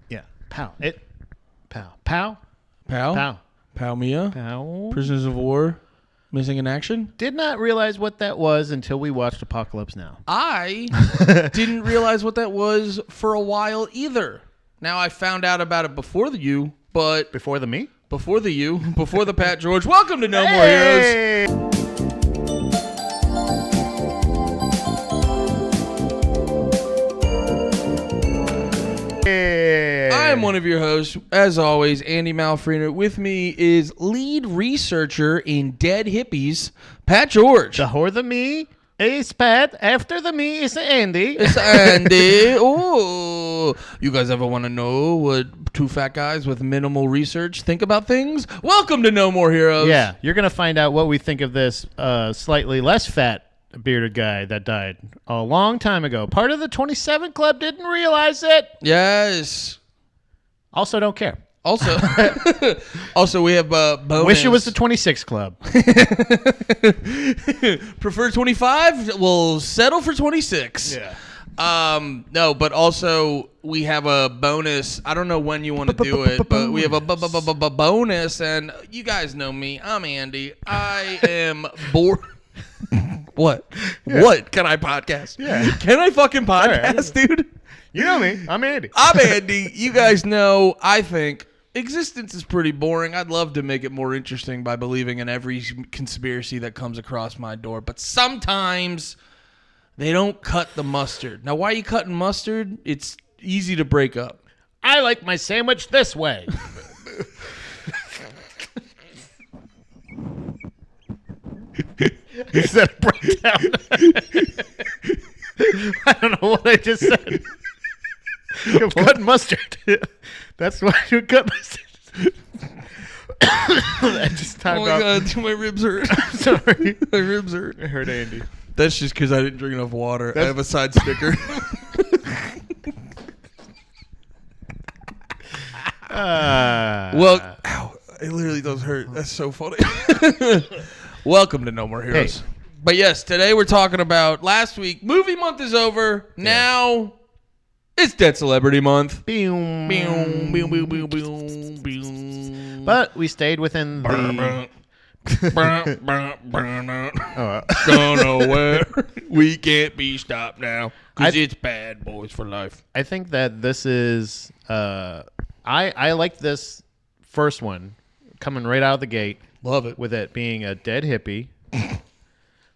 Yeah. Pow. Pow. Pow. Pow? Pow. Pow Mia? Pow. Prisoners of War? Missing in action? Did not realize what that was until we watched Apocalypse Now. I didn't realize what that was for a while either. Now, I found out about it before the you, but... Before the me? Before the you. Before the Pat George. Welcome to No More Heroes. I am one of your hosts, as always, Andy Malfrina. With me is lead researcher in Dead Hippies, Pat George. Before the me is Pat. After the me is Andy. It's Andy. Oh, you guys ever want to know what two fat guys with minimal research think about things? Welcome to No More Heroes. Yeah, you're going to find out what we think of this slightly less fat bearded guy that died a long time ago. Part of the 27 Club, didn't realize it. Yes. Also don't care. Also, we have bonus. Wish it was the 26 Club. Prefer 25? We'll settle for 26. Yeah. No, but also we have a bonus. I don't know when you want to do it, but we have a bonus, and you guys know me. I'm Andy. I am bored. What? Yeah. What? Can I podcast? Yeah. Can I fucking podcast, dude? You know me. I'm Andy. I'm Andy. You guys know, I think existence is pretty boring. I'd love to make it more interesting by believing in every conspiracy that comes across my door, but sometimes they don't cut the mustard. Now, why are you cutting mustard? It's easy to break up. I like my sandwich this way. You said breakdown. I don't know what I just said. Cut mustard. That's why you cut mustard. I just timed oh my God, my ribs hurt. I'm sorry. My ribs hurt. I hurt Andy. That's just because I didn't drink enough water. I have a side sticker. Well, ow, it literally does hurt. That's so funny. Welcome to No More Heroes. Hey. But yes, today we're talking about last week. Movie month is over. Yeah. Now it's Dead Celebrity Month. Boom. Boom, boom, boom, boom, boom, boom. But we stayed within the... Go nowhere. We can't be stopped now because it's Bad Boys for Life. I think that this is... I like this first one coming right out of the gate. Love it. With it being a dead hippie.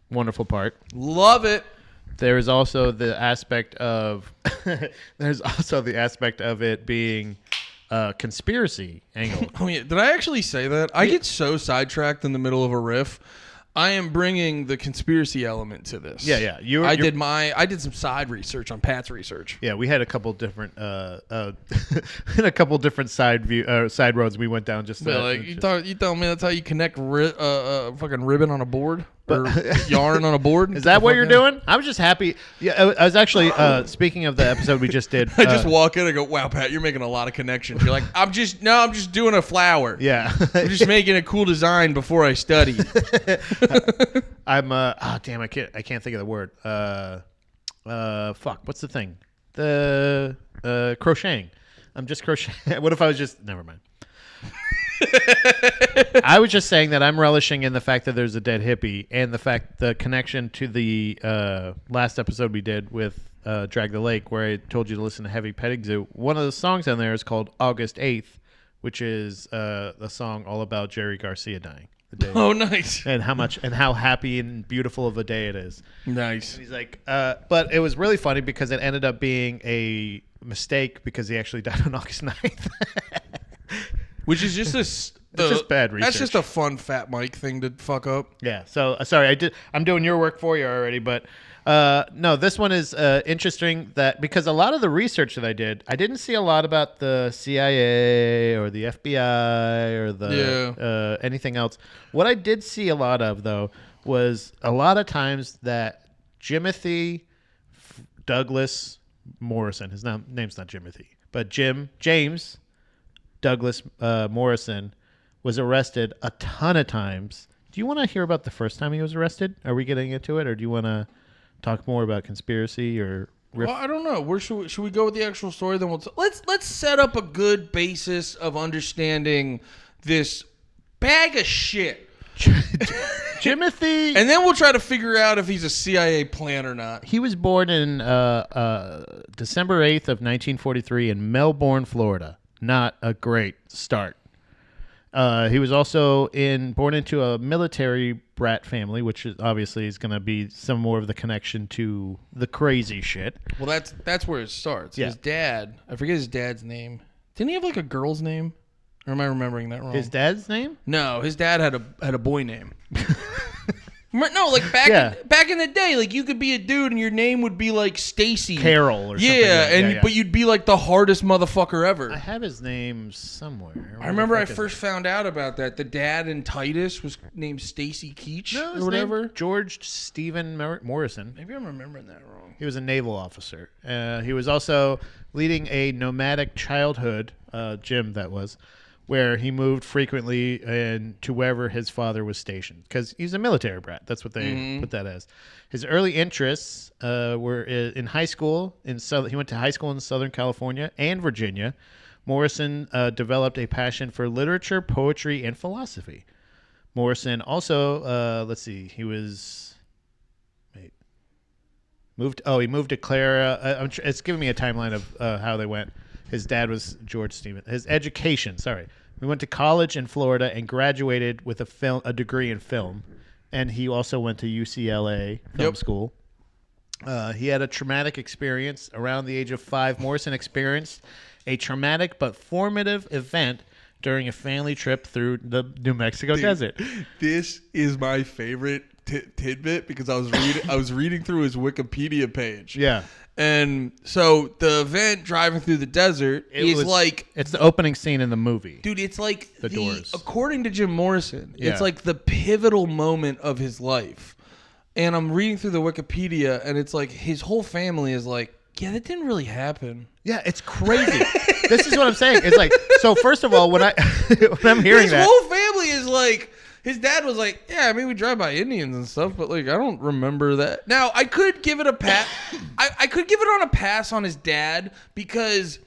Wonderful part. Love it. There is also the aspect of it being a conspiracy angle. Oh yeah, did I actually say that? I get so sidetracked in the middle of a riff. I am bringing the conspiracy element to this. Yeah. I did some side research on Pat's research. Yeah, we had a couple different side roads we went down just. You tell me that's how you connect fucking ribbon on a board or yarn on a board? Is that what you're doing? I was just happy. Yeah, I was actually speaking of the episode we just did. I just walk in and go, "Wow, Pat, you're making a lot of connections." You're like, I'm just doing a flower. Yeah, I'm just making a cool design before I study. I'm damn, I can't think of the word. Fuck, what's the thing? The crocheting. I'm just crocheting. What if I was just never mind. I was just saying that I'm relishing in the fact that there's a dead hippie and the connection to the last episode we did with Drag the Lake, where I told you to listen to Heavy Petting Zoo. One of the songs on there is called August 8th, which is the song all about Jerry Garcia dying. Oh, nice. And how happy and beautiful of a day it is. Nice. And he's like, but it was really funny because it ended up being a mistake because he actually died on August 9th. Which is just just bad research. That's just a fun Fat Mike thing to fuck up. Yeah. So sorry, I'm doing your work for you already, but no, this one is interesting because a lot of the research that I didn't see a lot about the CIA or the FBI or the anything else. What I did see a lot of though was a lot of times that Jimothy Douglas Morrison, his name's not Jimothy, but James Douglas Morrison was arrested a ton of times. Do you want to hear about the first time he was arrested? Are we getting into it, or do you want to talk more about conspiracy or Well, I don't know. Where should we go with the actual story? Then let's set up a good basis of understanding this bag of shit. Timothy, and then we'll try to figure out if he's a CIA plant or not. he was born in December 8th of 1943 in Melbourne, Florida. Not a great start. He was also born into a military brat family, which is obviously is going to be some more of the connection to the crazy shit. Well, that's where it starts. Yeah. His dad, I forget his dad's name. Didn't he have like a girl's name? Or am I remembering that wrong? His dad's name? No, his dad had a boy name. No, like back in the day, like you could be a dude and your name would be like Stacy Carol or something. Yeah, but you'd be like the hardest motherfucker ever. I have his name somewhere. I remember I first found out about that. The dad in Titus was named Stacy Keach or whatever. George Stephen Morrison. Maybe I'm remembering that wrong. He was a naval officer. He was also leading a nomadic childhood, Jim, that was, where he moved frequently and to wherever his father was stationed because he's a military brat. That's what they put that as. His early interests were in high school. He went to high school in Southern California and Virginia. Morrison developed a passion for literature, poetry, and philosophy. Morrison also, he was... He moved to Clara. It's giving me a timeline of how they went. His dad was George Stephen. His education, he went to college in Florida and graduated with a degree in film. And he also went to UCLA film school. He had a traumatic experience around the age of 5. Morrison experienced a traumatic but formative event during a family trip through the New Mexico desert. This is my favorite tidbit because I was reading through his Wikipedia page. Yeah. And so the event driving through the desert it's the opening scene in the movie. Dude, it's like the doors. According to Jim Morrison, it's like the pivotal moment of his life. And I'm reading through the Wikipedia and it's like his whole family is like, yeah, that didn't really happen. Yeah, it's crazy. This is what I'm saying. It's like, so first of all, when I'm hearing his whole family is like, his dad was like, yeah, I mean, we drive by Indians and stuff, but like, I don't remember that. Now, I could give it a pass. I could give it on a pass on his dad because,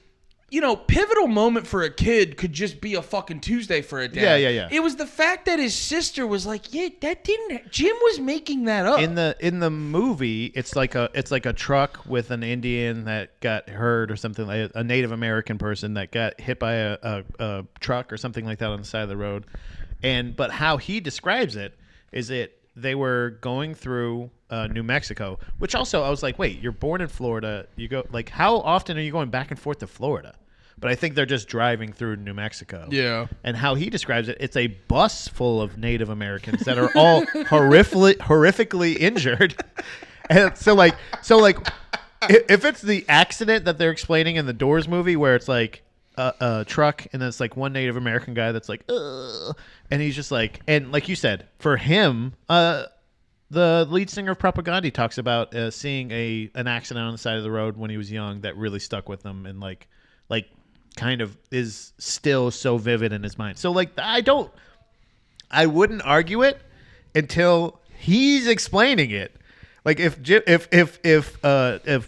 pivotal moment for a kid could just be a fucking Tuesday for a dad. Yeah. It was the fact that his sister was like, yeah, that didn't. Jim was making that up. In the movie, it's like a truck with an Indian that got hurt or something, like a Native American person that got hit by a truck or something like that on the side of the road. But how he describes it is they were going through New Mexico, which also I was like, wait, you're born in Florida. You go like, how often are you going back and forth to Florida? But I think they're just driving through New Mexico. Yeah. And how he describes it, it's a bus full of Native Americans that are all horrifically injured. And so if it's the accident that they're explaining in the Doors movie where it's like a truck and then it's like one Native American guy that's like, ugh, and he's just like, and like you said, for him, the lead singer of Propaganda talks about seeing an accident on the side of the road when he was young that really stuck with him and like kind of is still so vivid in his mind. So like I wouldn't argue it until he's explaining it. Like if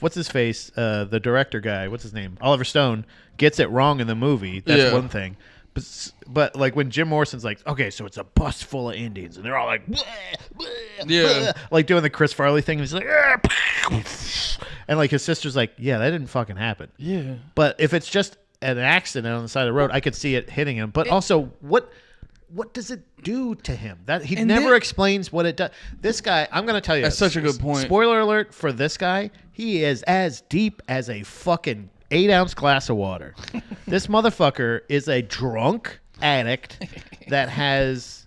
what's his face, the director guy, what's his name, Oliver Stone, gets it wrong in the movie, that's one thing. But like when Jim Morrison's like, okay, so it's a bus full of Indians, and they're all like, bleh, bleh, bleh, like doing the Chris Farley thing, and he's like, and like his sister's like, yeah, that didn't fucking happen. Yeah. But if it's just an accident on the side of the road, I could see it hitting him. But also, what does it do to him? That he never explains what it does. This guy, I'm going to tell you, that's such a good point. Spoiler alert for this guy: he is as deep as a fucking 8-ounce glass of water. This motherfucker is a drunk addict that has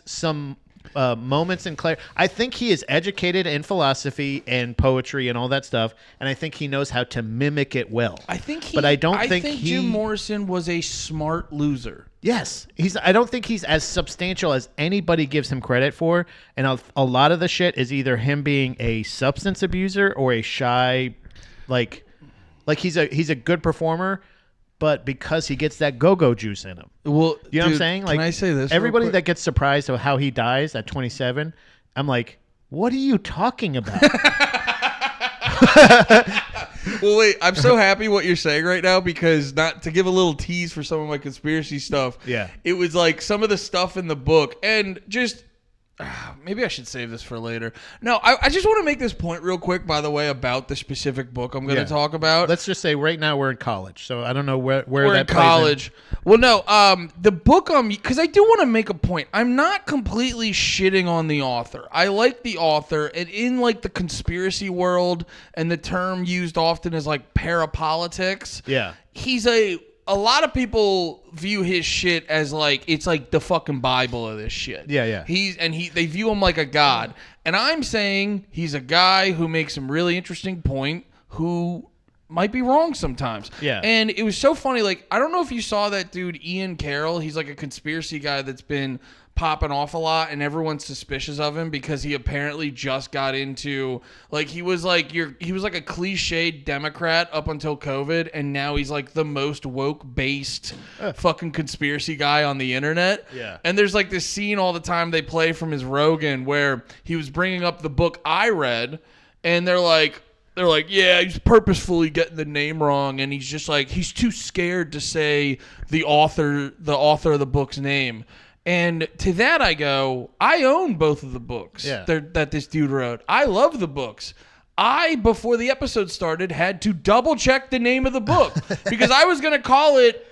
some moments in clarity. I think he is educated in philosophy and poetry and all that stuff, and I think he knows how to mimic it well. I think Jim Morrison was a smart loser. Yes, I don't think he's as substantial as anybody gives him credit for, and a lot of the shit is either him being a substance abuser or a shy, like he's a good performer, but because he gets that go-go juice in him. Well, you know what I'm saying? Like, can I say this? Everybody that gets surprised of how he dies at 27, I'm like, what are you talking about? Well, wait, I'm so happy what you're saying right now because not to give a little tease for some of my conspiracy stuff. Yeah. It was like some of the stuff in the book and just maybe I should save this for later. No, I just want to make this point real quick, by the way, about the specific book I'm going to talk about. Let's just say right now we're in college, so I don't know where we're that in plays college. Well, no, the book because I do want to make a point. I'm not completely shitting on the author. I like the author, and in like the conspiracy world, and the term used often is like parapolitics. Yeah, he's a lot of people view his shit as like it's like the fucking Bible of this shit. Yeah. They view him like a god. And I'm saying he's a guy who makes some really interesting point who might be wrong sometimes. Yeah. And it was so funny. Like, I don't know if you saw that dude, Ian Carroll. He's like a conspiracy guy that's been popping off a lot, and everyone's suspicious of him because he apparently just got into like he was like a cliched Democrat up until COVID, and now he's like the most woke based fucking conspiracy guy on the internet. Yeah. And there's like this scene all the time they play from his Rogan where he was bringing up the book I read, and they're like, yeah, he's purposefully getting the name wrong, and he's just like he's too scared to say the author of the book's name. And to that I go, I own both of the books that this dude wrote. I love the books. I, before the episode started, had to double check the name of the book because I was gonna call it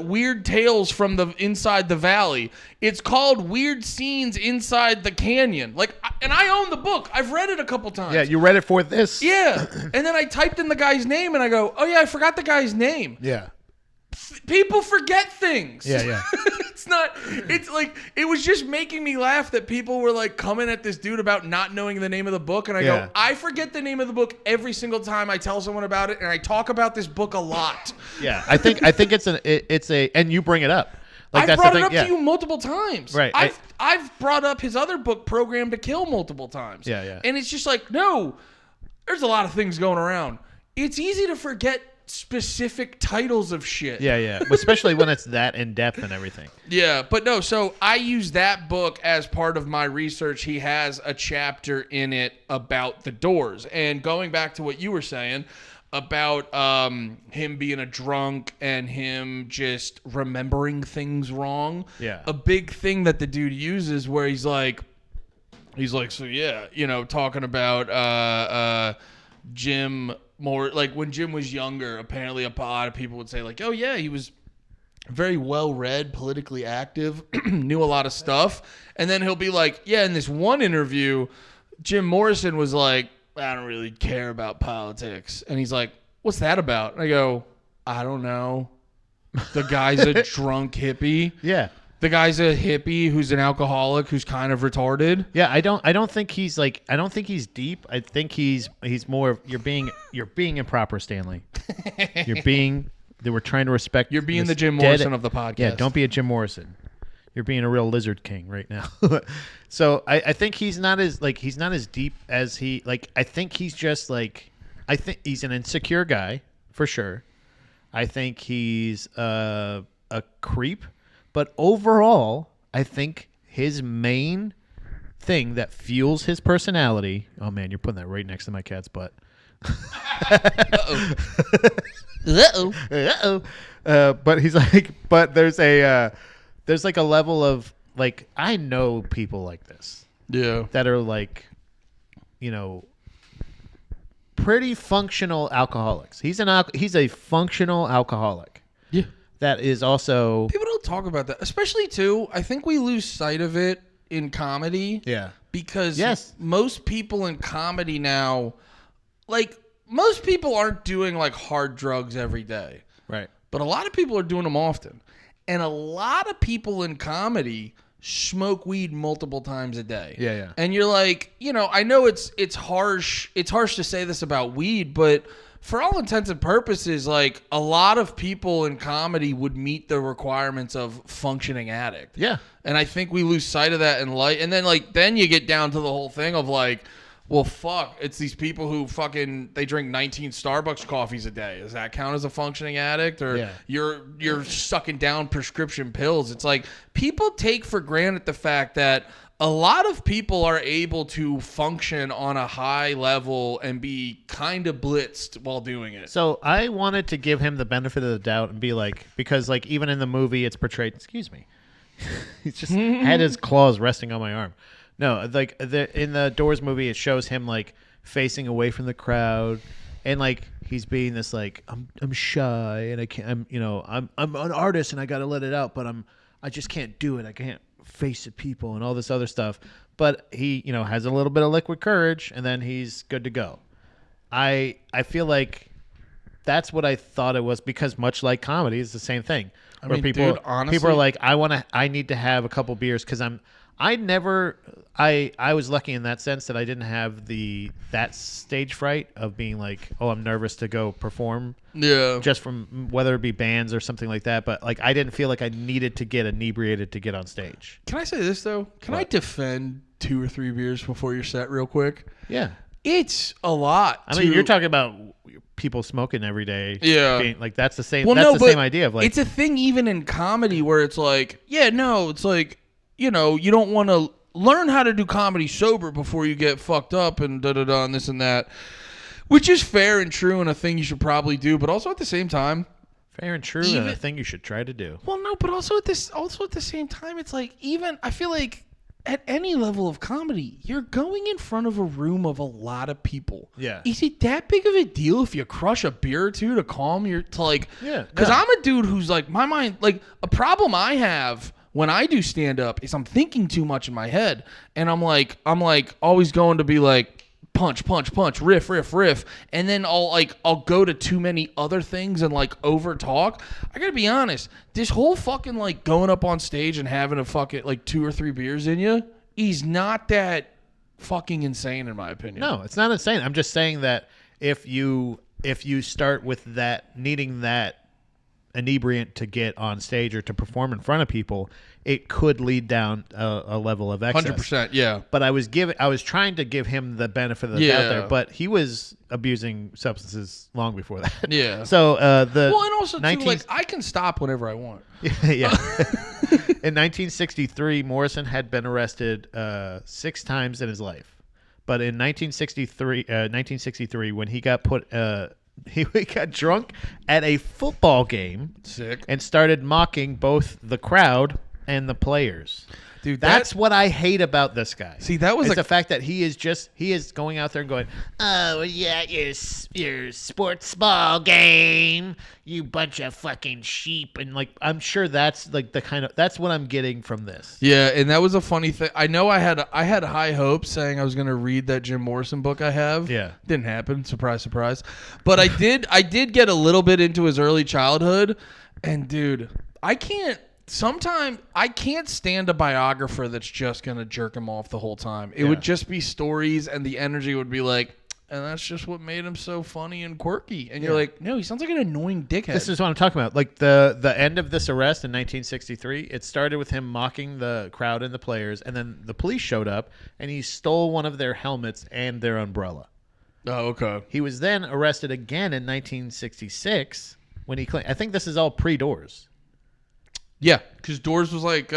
Weird Tales from the Inside the Valley. It's called Weird Scenes Inside the Canyon. And I own the book. I've read it a couple times. Yeah, you read it for this. Yeah, and then I typed in the guy's name and I go, oh yeah, I forgot the guy's name. Yeah. People forget things. Yeah. It's like, it was just making me laugh that people were like coming at this dude about not knowing the name of the book. And I go, I forget the name of the book every single time I tell someone about it. And I talk about this book a lot. Yeah. I think it's a, and you bring it up. Like, I've brought it up to you multiple times. Right. I've brought up his other book, Program to Kill, multiple times. Yeah. And it's just like, no, there's a lot of things going around. It's easy to forget specific titles of shit. Yeah. Especially when it's that in depth and everything. Yeah, but no, so I use that book as part of my research. He has a chapter in it about the Doors. And going back to what you were saying about him being a drunk and him just remembering things wrong. Yeah. A big thing that the dude uses where he's like, so yeah, talking about Jim more like when Jim was younger, apparently a lot of people would say like, oh yeah, he was very well read, politically active, knew a lot of stuff. And then he'll be like, yeah, in this one interview, Jim Morrison was like, I don't really care about politics. And he's like, what's that about? And I go, I don't know. The guy's a drunk hippie. Yeah. The guy's a hippie who's an alcoholic who's kind of retarded. Yeah, I don't think he's like, I don't think he's deep. I think he's more of, you're being improper, Stanley. They were trying to respect. You're being the Jim Morrison of the podcast. Yeah, don't be a Jim Morrison. You're being a real lizard king right now. So I think he's not as deep as he, like, I think he's just like, I think he's an insecure guy for sure. I think he's a creep. But overall, I think his main thing that fuels his personality. Oh man, you're putting that right next to my cat's butt. Uh-oh. But he's like, but there's like a level of like, I know people like this. Yeah. That are like, pretty functional alcoholics. He's a functional alcoholic. Yeah. That is also... People don't talk about that. Especially, too, I think we lose sight of it in comedy. Yeah. Because most people in comedy now, like, most people aren't doing, like, hard drugs every day. Right. But a lot of people are doing them often. And a lot of people in comedy smoke weed multiple times a day. Yeah. And you're like, I know it's harsh. It's harsh to say this about weed, but... for all intents and purposes, like, a lot of people in comedy would meet the requirements of functioning addict. Yeah. And I think we lose sight of that in life. And then, like, then you get down to the whole thing of, like, well, fuck, it's these people who they drink 19 Starbucks coffees a day. Does that count as a functioning addict? Or you're sucking down prescription pills? It's like, people take for granted the fact that a lot of people are able to function on a high level and be kind of blitzed while doing it. So I wanted to give him the benefit of the doubt and be like, because like even in the movie it's portrayed. Excuse me. He's just had his claws resting on my arm. No, like in the Doors movie, it shows him like facing away from the crowd, and like he's being this like I'm shy and I can't. I'm an artist and I got to let it out, but I just can't do it. I can't face the people and all this other stuff. But he has a little bit of liquid courage, and then he's good to go. I feel like that's what I thought it was, because much like comedy, it's the same thing. I mean, dude, honestly, people are like, I need to have a couple beers because I was lucky in that sense that I didn't have that stage fright of being like, oh, I'm nervous to go perform. Yeah. Just from whether it be bands or something like that, but like I didn't feel like I needed to get inebriated to get on stage. Can I say this though? Can I defend 2 or 3 beers before your set real quick? Yeah. It's a lot. I mean, you're talking about people smoking every day. Yeah. Being, like that's the same. Well, that's the same idea of like it's a thing even in comedy where it's like, it's like, you don't want to learn how to do comedy sober before you get fucked up and da-da-da and this and that, which is fair and true and a thing you should probably do, but also at the same time, fair and true and a thing you should try to do. Well, no, but also at the same time, it's like, even I feel like at any level of comedy, you're going in front of a room of a lot of people. Yeah. Is it that big of a deal if you crush a beer or two to calm your Yeah. Because I'm a dude who's like, my mind, like a problem I have when I do stand up is I'm thinking too much in my head, and I'm like always going to be like punch, punch, punch, riff, riff, riff, and then I'll go to too many other things and like over talk. I gotta be honest, this whole fucking like going up on stage and having a fucking like 2 or 3 beers in you is not that fucking insane in my opinion. No, it's not insane. I'm just saying that if you start with that, needing that inebriant to get on stage or to perform in front of people, it could lead down a level of excess. 100%, yeah. But I was trying to give him the benefit of the doubt there, but he was abusing substances long before that. Yeah. So and also too, like I can stop whenever I want. Yeah. In 1963, Morrison had been arrested 6 times in his life, but in 1963, when he got he got drunk at a football game. Sick. And started mocking both the crowd and the players. Dude, that's what I hate about this guy. See, that was the fact that he is going out there and going, oh yeah, your sports ball game, you bunch of fucking sheep, and like I'm sure that's like that's what I'm getting from this. Yeah, and that was a funny thing. I know I had high hopes saying I was going to read that Jim Morrison book I have. Yeah, didn't happen. Surprise, surprise. But I did get a little bit into his early childhood, and dude, I can't stand a biographer that's just going to jerk him off the whole time. It would just be stories, and the energy would be like, and that's just what made him so funny and quirky. And you're like, no, he sounds like an annoying dickhead. This is what I'm talking about. Like the end of this arrest in 1963, it started with him mocking the crowd and the players, and then the police showed up, and he stole one of their helmets and their umbrella. Oh, okay. He was then arrested again in 1966 when he claimed, I think this is all pre-Doors. Yeah, because Doors was like,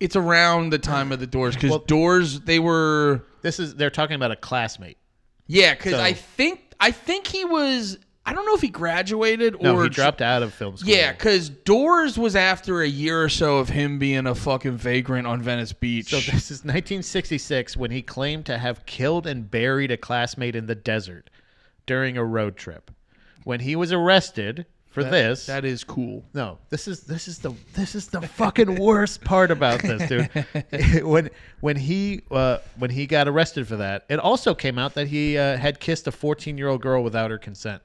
it's around the time of the Doors. Because Doors, they're talking about a classmate. Yeah, because I think he was, I don't know if he graduated or. No, he dropped out of film school. Yeah, because Doors was after a year or so of him being a fucking vagrant on Venice Beach. So this is 1966 when he claimed to have killed and buried a classmate in the desert during a road trip. When he was arrested for this, that is cool. No, this is the fucking worst part about this, dude. when he got arrested for that, it also came out that he had kissed a 14-year-old girl without her consent.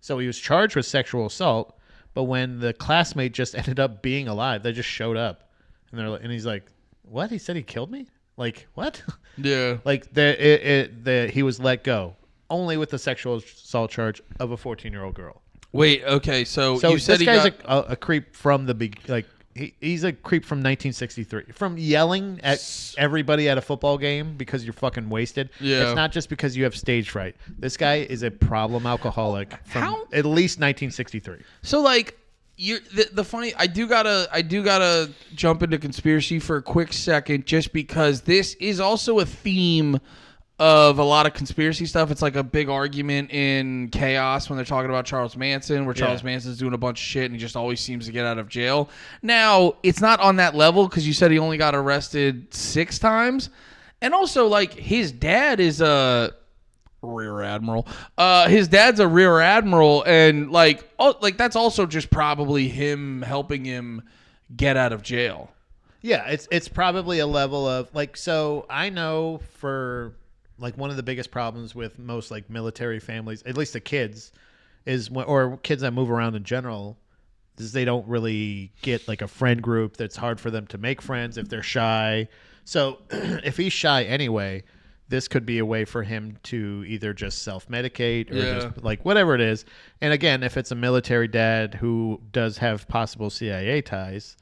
So he was charged with sexual assault, but when the classmate just ended up being alive, they just showed up, and he's like, "What? He said he killed me? Like what?" Yeah. Like he was let go only with the sexual assault charge of a 14-year-old girl. Wait, okay, so you said this guy's a creep from the he's a creep from 1963, from yelling at everybody at a football game because you're fucking wasted. Yeah. It's not just because you have stage fright. This guy is a problem alcoholic from at least 1963. So like, The funny, I do gotta jump into conspiracy for a quick second, just because this is also a theme of a lot of conspiracy stuff. It's like a big argument in Chaos when they're talking about Charles Manson, where Charles Manson's doing a bunch of shit and he just always seems to get out of jail. Now, it's not on that level because you said he only got arrested 6 times. And also, like, his dad is a rear admiral. His dad's a rear admiral, and like that's also just probably him helping him get out of jail. Yeah, it's probably a level of like, so I know for like one of the biggest problems with most like military families, at least the kids, is or kids that move around in general, is they don't really get like a friend group. That's hard for them to make friends if they're shy. So if he's shy anyway, this could be a way for him to either just self-medicate or just like whatever it is. And again, if it's a military dad who does have possible CIA ties,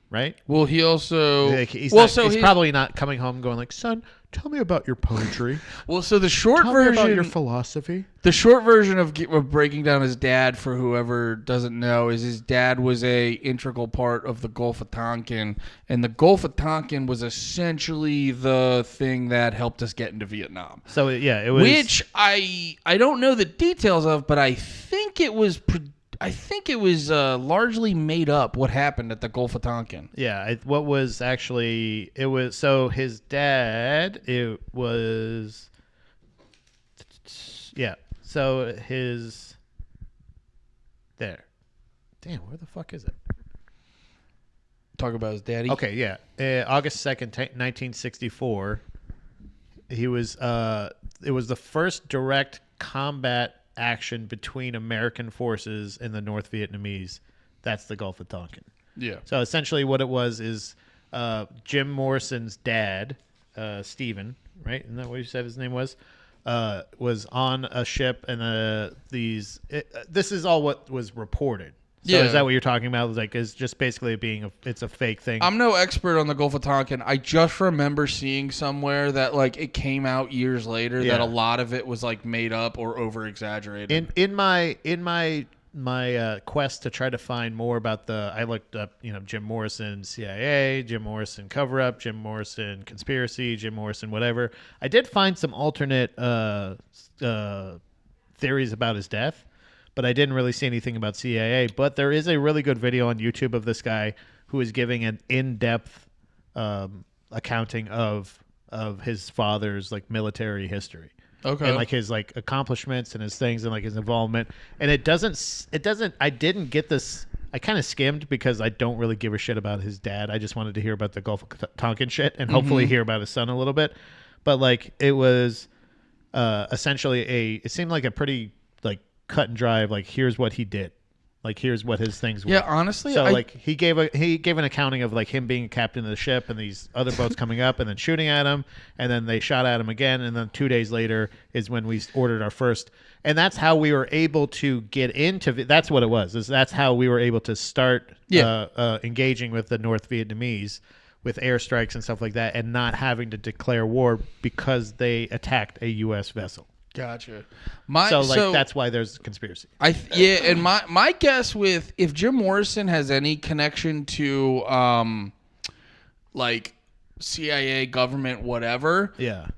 right? Well, he also he's probably not coming home going like, son, tell me about your poetry. Well, so the short tell version me about your philosophy. The short version of breaking down his dad, for whoever doesn't know, is his dad was a integral part of the Gulf of Tonkin, and the Gulf of Tonkin was essentially the thing that helped us get into Vietnam. So yeah, it was, which I don't know the details of, but I think it was largely made up what happened at the Gulf of Tonkin. Yeah, what was actually, it was, so his dad, it was, yeah, so his, there. Damn, where the fuck is it? Talk about his daddy. Okay, yeah. August 2nd, 1964, he was, it was the first direct combat action between American forces and the North Vietnamese. That's the Gulf of Tonkin. Yeah. So essentially what it was is Jim Morrison's dad, Stephen, right? Isn't that what you said his name was on a ship, and this is all what was reported. So is that what you're talking about? Like, is just basically it's a fake thing? I'm no expert on the Gulf of Tonkin. I just remember seeing somewhere that like it came out years later that a lot of it was like made up or over exaggerated. In my quest to try to find more about I looked up, Jim Morrison CIA, Jim Morrison cover up, Jim Morrison conspiracy, Jim Morrison whatever. I did find some alternate theories about his death, but I didn't really see anything about CIA. But there is a really good video on YouTube of this guy who is giving an in-depth accounting of his father's like military history. Okay. And like his like accomplishments and his things and like his involvement. And it doesn't I didn't get this. I kind of skimmed because I don't really give a shit about his dad. I just wanted to hear about the Gulf of Tonkin shit and hopefully hear about his son a little bit. But like it was essentially it seemed like a pretty like cut and dry, like here's what he did, like here's what his things were. Yeah, honestly, so like he gave an accounting of like him being a captain of the ship and these other boats coming up and then shooting at him, and then they shot at him again, and then 2 days later is when we ordered our first, and that's how we were able to get into. That's what it was. That's how we were able to start engaging with the North Vietnamese with airstrikes and stuff like that, and not having to declare war because they attacked a U.S. vessel. Gotcha. So that's why there's a conspiracy. And my guess with if Jim Morrison has any connection to like CIA, government, whatever. Yeah.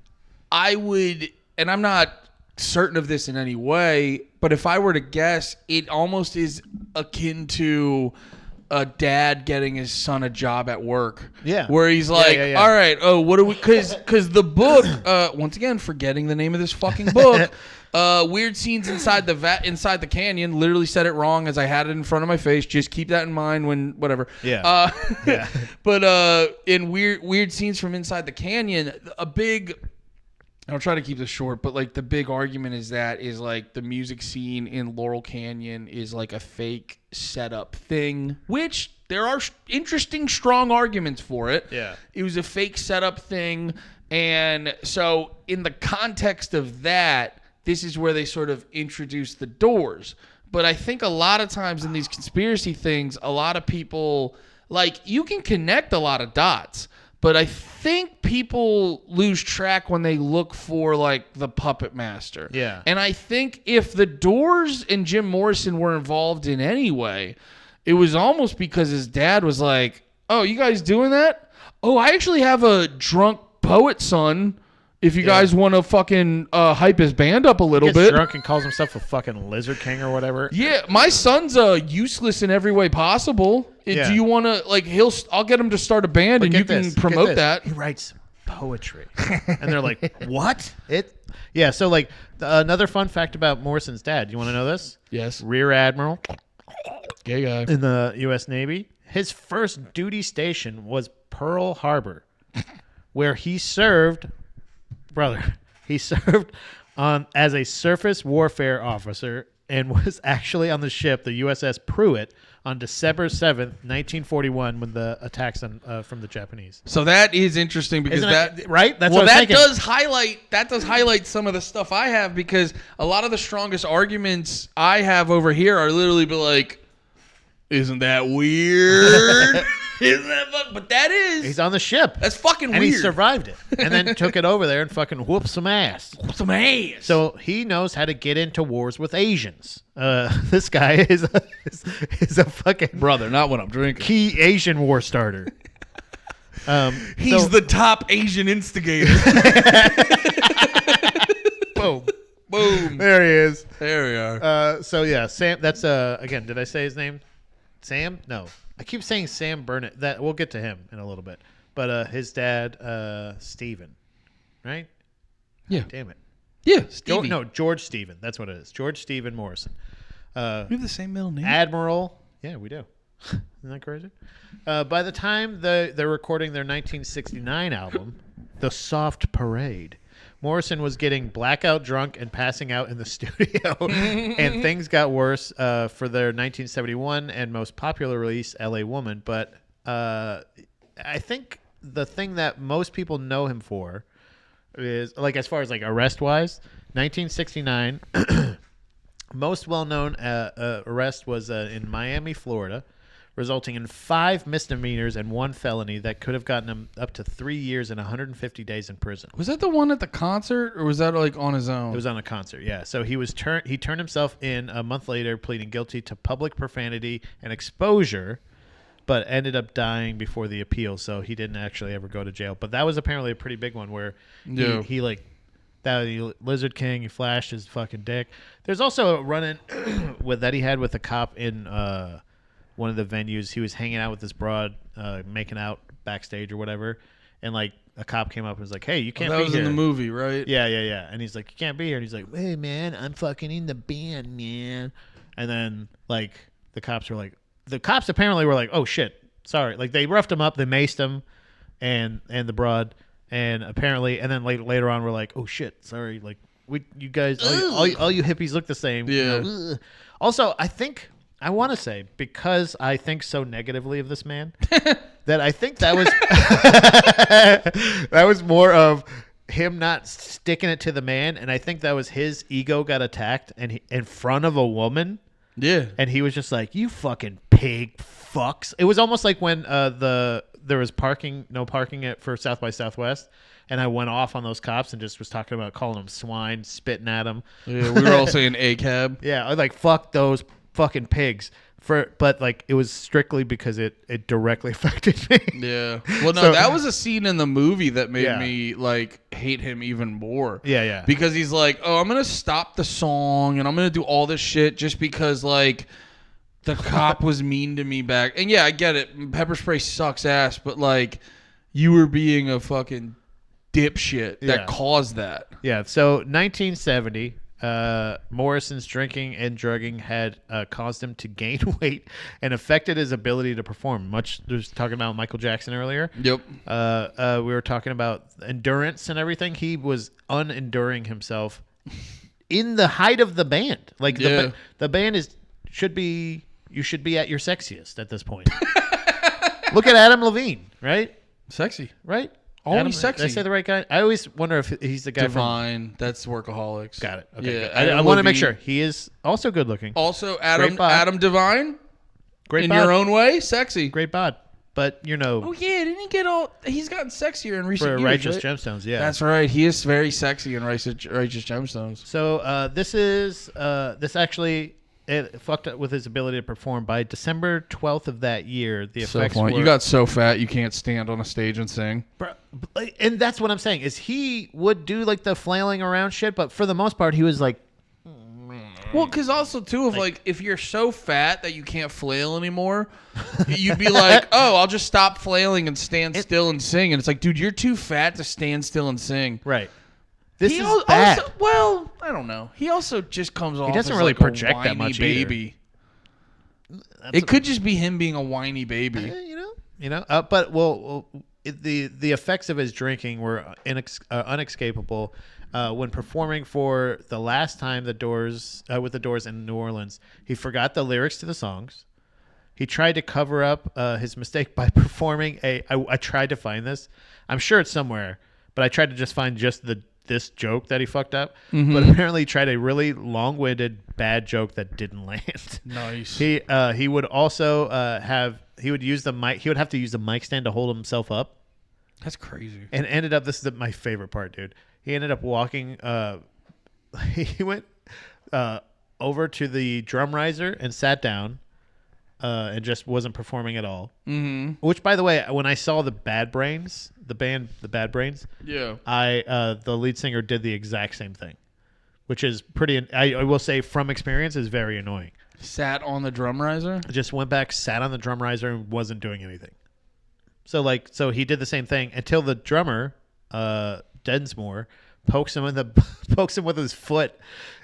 I would, and I'm not certain of this in any way, but if I were to guess, it almost is akin to a dad getting his son a job at work. Yeah. Where he's like, all right, what do we, because the book, once again, forgetting the name of this fucking book, Weird Scenes Inside the Canyon, literally said it wrong as I had it in front of my face. Just keep that in mind when, whatever. Yeah. But in Weird Scenes from Inside the Canyon, I'll try to keep this short, but like the big argument is like the music scene in Laurel Canyon is like a fake setup thing, which there are interesting, strong arguments for it. Yeah. It was a fake setup thing. And so in the context of that, this is where they sort of introduce the Doors. But I think a lot of times in these conspiracy things, a lot of people, like, you can connect a lot of dots. But I think people lose track when they look for, like, the puppet master. Yeah. And I think if the Doors and Jim Morrison were involved in any way, it was almost because his dad was like, "Oh, you guys doing that? Oh, I actually have a drunk poet son. If you guys want to fucking hype his band up a little Gets bit." drunk and calls himself a fucking lizard king or whatever. Yeah, my son's useless in every way possible. Yeah. Do you want to like? I'll get him to start a band, and you can promote that. He writes poetry, and they're like, "What?" Yeah. So like another fun fact about Morrison's dad. You want to know this? Yes. Rear Admiral Gay guy. in the U.S. Navy. His first duty station was Pearl Harbor, where he served. Brother, he served as a surface warfare officer and was actually on the ship, the USS Pruitt, on December 7th, 1941, when the attacks from the Japanese. So that is interesting because right? That's well, what I was that does highlight some of the stuff I have, because a lot of the strongest arguments I have over here are literally be like, isn't that weird? Isn't that fun? But that is. He's on the ship. That's fucking and weird. he survived it. And then took it over there and fucking whooped some ass. Some ass. So he knows how to get into wars with Asians. This guy is a fucking brother, not when I'm drinking. key Asian war starter. He's the top Asian instigator. Boom. Boom. There he is. There we are. So yeah, Sam. That's again. Did I say his name? Sam? No. I keep saying Sam Burnett. That we'll get to him in a little bit. But his dad, Stephen, right? Yeah. Damn it. Yeah. Stevie. George Stephen. That's what it is. George Stephen Morrison. We have the same middle name. Admiral. Yeah, we do. Isn't that crazy? By the time they're recording their 1969 album, The Soft Parade, Morrison was getting blackout drunk and passing out in the studio, and things got worse for their 1971 and most popular release, L.A. Woman. But I think the thing that most people know him for is, like, as far as like arrest-wise, 1969, most well-known arrest was in Miami, Florida, resulting in 5 misdemeanors and 1 felony that could have gotten him up to 3 years and 150 days in prison. Was that the one at the concert, or was that like on his own? It was on a concert, yeah. So he turned himself in a month later, pleading guilty to public profanity and exposure, but ended up dying before the appeal. So he didn't actually ever go to jail. But that was apparently a pretty big one where he like that Lizard King. He flashed his fucking dick. There's also a run-in that he had with a cop in one of the venues. He was hanging out with this broad, making out backstage or whatever, and like a cop came up and was like, "Hey, you can't be here." That was in the movie, right? Yeah. And he's like, "You can't be here." And he's like, "Hey, man, I'm fucking in the band, man." And then like the cops apparently were like, "Oh shit, sorry." Like they roughed him up, they maced him, and the broad, and apparently, and then later on, we're like, "Oh shit, sorry." Like you guys, all you hippies look the same. Yeah. You know? Also, I want to say, because I think so negatively of this man, that I think that was that was more of him not sticking it to the man, and I think that was his ego got attacked, and in front of a woman. Yeah. And he was just like, "You fucking pig fucks." It was almost like when there was no parking for South by Southwest, and I went off on those cops and just was talking about calling them swine, spitting at them. Yeah, we were all saying A cab. Yeah, I was like, fuck those fucking pigs. But like it was strictly because it directly affected me. Yeah. Well, no, that was a scene in the movie that made me like hate him even more. Yeah. Because he's like, "Oh, I'm gonna stop the song and I'm gonna do all this shit just because like the cop was mean to me back." And yeah, I get it. Pepper spray sucks ass, but like you were being a fucking dipshit that caused that. Yeah. So 1970. Morrison's drinking and drugging had caused him to gain weight and affected his ability to perform. We were talking about Michael Jackson earlier. Yep. We were talking about endurance and everything. He was unenduring himself in the height of the band. Like the band you should be at your sexiest at this point. Look at Adam Levine, right? Sexy, right? Always sexy. Did I say the right guy? I always wonder if he's the guy Divine. That's Workaholics. Got it. Okay. Yeah, I want to make sure. He is also good looking. Also, Adam Divine. Great in bod. your own way, sexy. Great bod. But, Oh, yeah. Didn't he get all... He's gotten sexier in recent years, Righteous right? Gemstones, yeah. That's right. He is very sexy in Righteous Gemstones. So this actually it fucked up with his ability to perform. By December 12th of that year, the So effects funny. were... You got so fat you can't stand on a stage and sing. And that's what I'm saying, is he would do like the flailing around shit, but for the most part, he was like... Well, because also, too, if you're so fat that you can't flail anymore, you'd be like, oh, I'll just stop flailing and stand still and sing. And it's like, dude, you're too fat to stand still and sing. Right. This is bad. Also, well, I don't know. He also just comes off He doesn't as really like project a whiny that much baby. It could just be him being a whiny baby. But the effects of his drinking were unescapable. When performing for the last time with the Doors in New Orleans, he forgot the lyrics to the songs. He tried to cover up his mistake by performing I tried to find this. I'm sure it's somewhere, but I tried to just find this joke that he fucked up. Mm-hmm. But apparently he tried a really long-winded bad joke that didn't land. Nice. He would also he would use the mic. He would have to use the mic stand to hold himself up. That's crazy. And ended up, this is my favorite part, dude. He ended up walking, he went over to the drum riser and sat down and just wasn't performing at all. Mm-hmm. Which, by the way, when I saw the Bad Brains, the band, the Bad Brains, yeah, the lead singer did the exact same thing, which is pretty, I will say from experience, is very annoying. Sat on the drum riser? Just went back, sat on the drum riser, and wasn't doing anything. So he did the same thing until the drummer, Densmore, pokes him with his foot,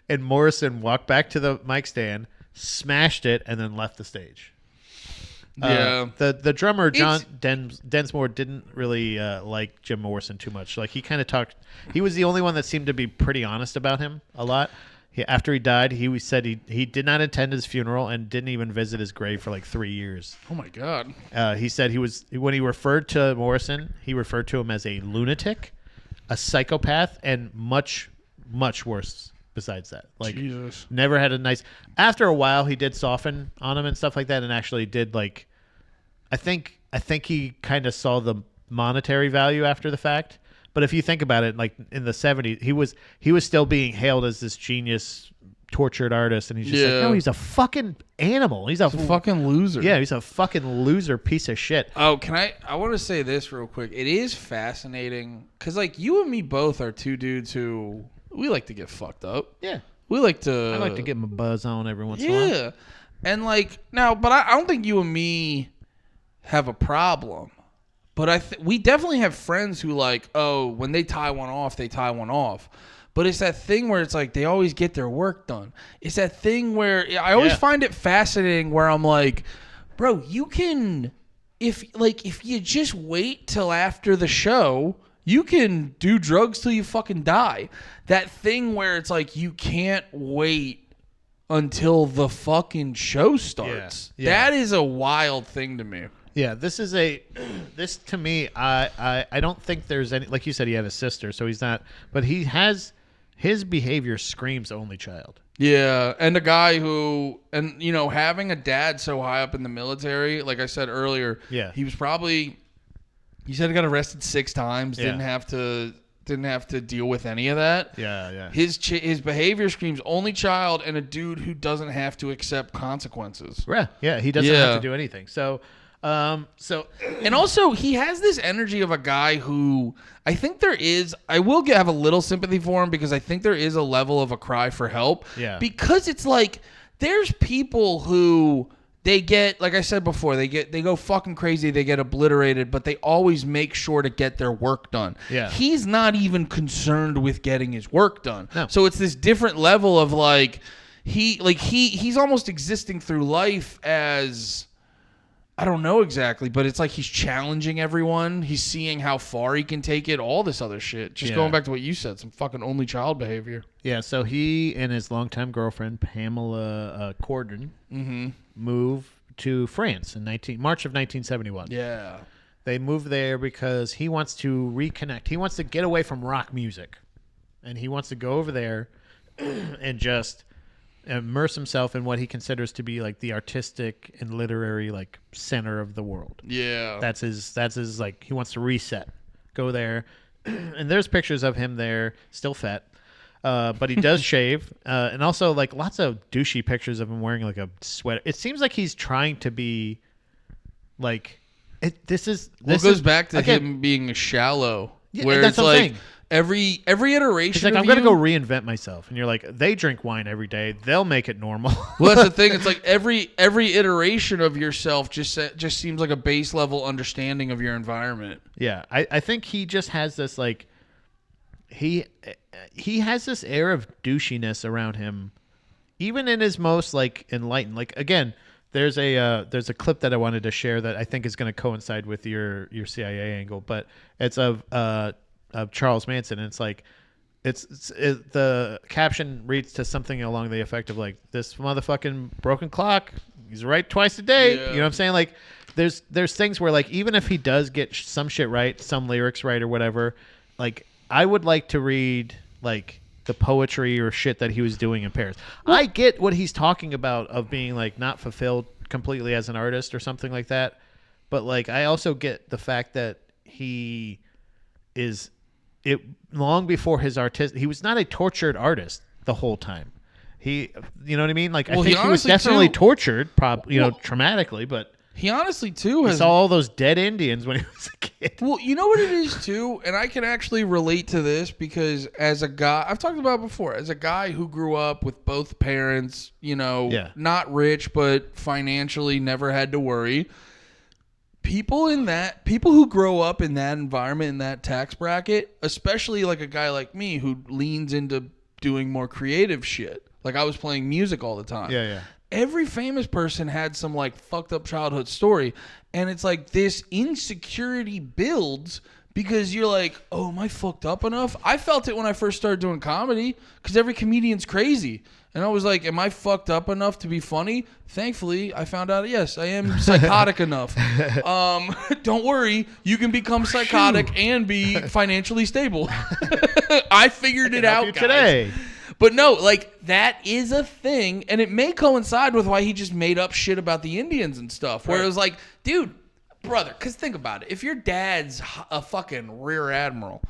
and Morrison walked back to the mic stand, smashed it, and then left the stage. Yeah. The drummer John Densmore didn't really like Jim Morrison too much. Like, he kind of talked. He was the only one that seemed to be pretty honest about him a lot. After he died, he said he did not attend his funeral and didn't even visit his grave for like 3 years. Oh my God. He said when he referred to Morrison, he referred to him as a lunatic, a psychopath, and much, much worse besides that. Like, Jesus. Never had a nice... After a while, he did soften on him and stuff like that, and actually did, like... I think he kind of saw the monetary value after the fact. But if you think about it, like in the 70s, he was still being hailed as this genius, tortured artist, and he's just like, no, he's a fucking animal. He's a fucking loser. Yeah, he's a fucking loser piece of shit. Oh, I want to say this real quick. It is fascinating because, like, you and me both are two dudes who we like to get fucked up. Yeah, we like to. I like to get my buzz on every once in a while. Yeah, and like now, but I don't think you and me have a problem. But we definitely have friends who, like, oh, when they tie one off, they tie one off. But it's that thing where it's like they always get their work done. It's that thing where I always find it fascinating where I'm like, bro, you can, if you just wait till after the show, you can do drugs till you fucking die. That thing where it's like you can't wait until the fucking show starts. Yeah. That is a wild thing to me. Yeah, this to me, I don't think there's any, like you said, he had a sister, so he's not, but his behavior screams only child. Yeah, and a guy who, and you know, having a dad so high up in the military, like I said earlier, he was probably, he said he got arrested 6 times, didn't have to deal with any of that. Yeah. His behavior screams only child and a dude who doesn't have to accept consequences. Yeah, he doesn't have to do anything. So, and also he has this energy of a guy who I think I will have a little sympathy for him because I think there is a level of a cry for help. Yeah. Because it's like there's people who they get, like I said before, they go fucking crazy, they get obliterated, but they always make sure to get their work done. Yeah. He's not even concerned with getting his work done. No. So it's this different level of like he's almost existing through life as, I don't know exactly, but it's like he's challenging everyone. He's seeing how far he can take it, all this other shit. Just going back to what you said, some fucking only child behavior. Yeah, so he and his longtime girlfriend, Pamela Cordon, moved to France in March of 1971. Yeah. They moved there because he wants to reconnect. He wants to get away from rock music. And he wants to go over there and just immerse himself in what he considers to be like the artistic and literary like center of the world. Yeah. That's his like, he wants to reset. Go there. And there's pictures of him there, still fat. but he does shave, and also like lots of douchey pictures of him wearing like a sweater. It seems like he's trying to be like this goes back to again, him being shallow, Yeah, where that's it's what I'm like saying. every iteration. He's like, of I'm gonna you- go reinvent myself, and you're like, they drink wine every day. They'll make it normal. Well, that's the thing. It's like every iteration of yourself just seems like a base level understanding of your environment. Yeah, I think he just has this like he has this air of douchiness around him, even in his most like enlightened. Like again, there's a clip that I wanted to share that I think is going to coincide with your CIA angle, but it's of Charles Manson, and it's like the caption reads to something along the effect of like, this motherfucking broken clock, he's right twice a day. Yeah. You know what I'm saying? Like there's things where like even if he does get some shit right, some lyrics right or whatever, like I would like to read like the poetry or shit that he was doing in Paris. I get what he's talking about of being like not fulfilled completely as an artist or something like that, but like I also get the fact that he is it long before his he was not a tortured artist the whole time. He, you know what I mean? Like I Well, think he was definitely tortured, traumatically, but he honestly too he has saw all those dead Indians when he was a kid. Well, you know what it is too, and I can actually relate to this because as a guy, I've talked about it before, as a guy who grew up with both parents, not rich but financially never had to worry. People who grow up in that environment, in that tax bracket, especially like a guy like me who leans into doing more creative shit. Like I was playing music all the time. Yeah. Every famous person had some like fucked up childhood story, and it's like this insecurity builds because you're like, oh, am I fucked up enough? I felt it when I first started doing comedy because every comedian's crazy, and I was like, am I fucked up enough to be funny? Thankfully, I found out, yes, I am psychotic enough. Don't worry, you can become psychotic and be financially stable. I figured it out, guys. Today. But no, like that is a thing, and it may coincide with why he just made up shit about the Indians and stuff. Where it was like, dude, brother, because think about it. If your dad's a fucking rear admiral,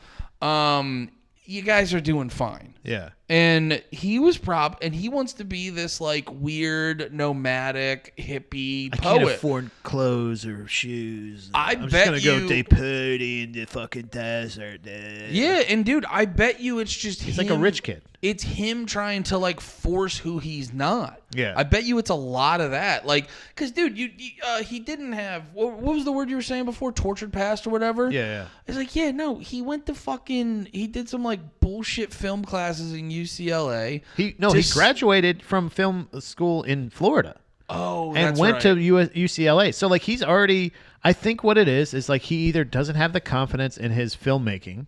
you guys are doing fine. Yeah. And he was and he wants to be this like weird nomadic hippie poet. I can't afford clothes or shoes. I'm just gonna go day party in the fucking desert. Yeah, and dude, I bet you it's just he's like a rich kid. It's him trying to like force who he's not. Yeah. I bet you it's a lot of that. Like, because dude, he didn't have what was the word you were saying before? Tortured past or whatever. Yeah. It's like, yeah, no, he went to he did some like bullshit film classes in UCLA. He graduated from film school in Florida. Oh, and that's went right. to UCLA. So like he's already. I think what it is like he either doesn't have the confidence in his filmmaking,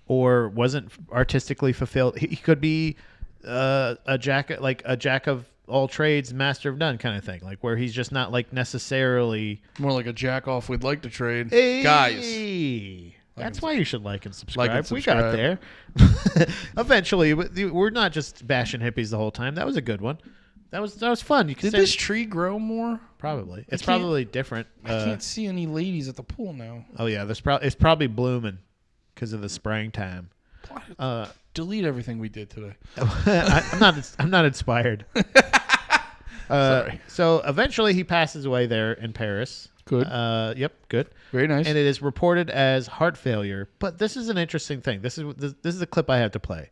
or wasn't artistically fulfilled. He could be a jack of all trades, master of none kind of thing. Like where he's just not like necessarily More like a jack off we'd like to trade. Hey, Guys. That's why you should like and subscribe. Like and We got there. Eventually, we're not just bashing hippies the whole time. That was a good one. That was fun. You Did this tree grow more? Probably. It's probably different. I can't see any ladies at the pool now. Oh yeah, it's probably blooming because of the springtime. Delete everything we did today. I'm not inspired. Sorry. So eventually he passes away there in Paris. Good. Yep. Good. Very nice. And it is reported as heart failure. But this is an interesting thing. This is a clip I have to play.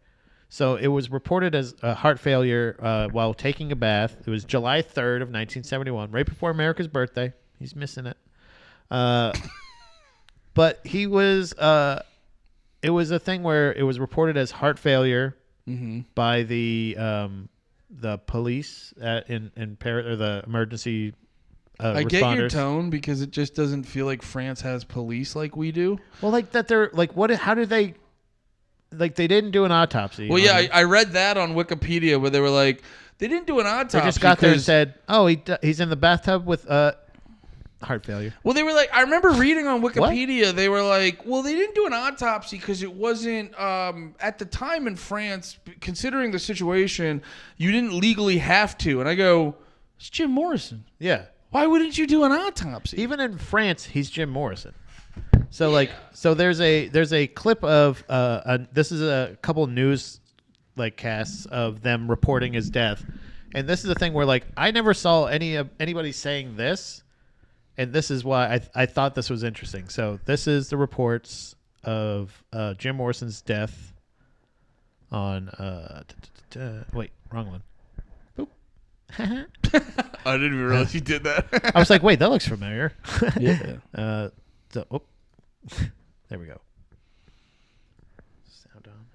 So it was reported as heart failure while taking a bath. It was July 3rd of 1971, right before America's birthday. He's missing it. But he was. It was a thing where it was reported as heart failure by the police in Paris, or the emergency I responders. get your tone because it just doesn't feel like France has police like we do. Well, like that they're like what? How did they? Like they didn't do an autopsy. Well, yeah, I read that on Wikipedia where they were like, they didn't do an autopsy. They just got there and said, "Oh, he's in the bathtub with heart failure." Well, they were like, I remember reading on Wikipedia, they were like, well, they didn't do an autopsy because it wasn't, at the time in France, considering the situation, you didn't legally have to. And I go, it's Jim Morrison. Yeah. Why wouldn't you do an autopsy? Even in France, he's Jim Morrison. So there's a clip of this is a couple news like casts of them reporting his death, and this is the thing where like I never saw anybody saying this, and this is why I thought this was interesting. So this is the reports of Jim Morrison's death on wait, wrong one. Boop. I didn't even realize you did that. I was like, wait, that looks familiar. Yeah. There we go. Sound on.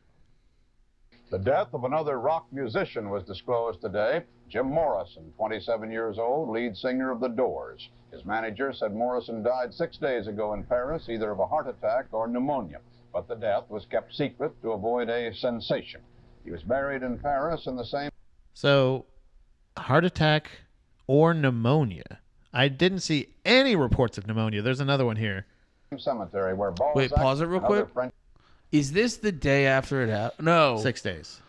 The death of another rock musician was disclosed today. Jim Morrison, 27 years old, lead singer of The Doors. His manager said Morrison died 6 days ago in Paris, either of a heart attack or pneumonia. But the death was kept secret to avoid a sensation. He was buried in Paris in the same... So, heart attack or pneumonia. I didn't see any reports of pneumonia. There's another one here. cemetery where Balzac... Wait, pause it real quick. Is this the day after it happened? No. 6 days.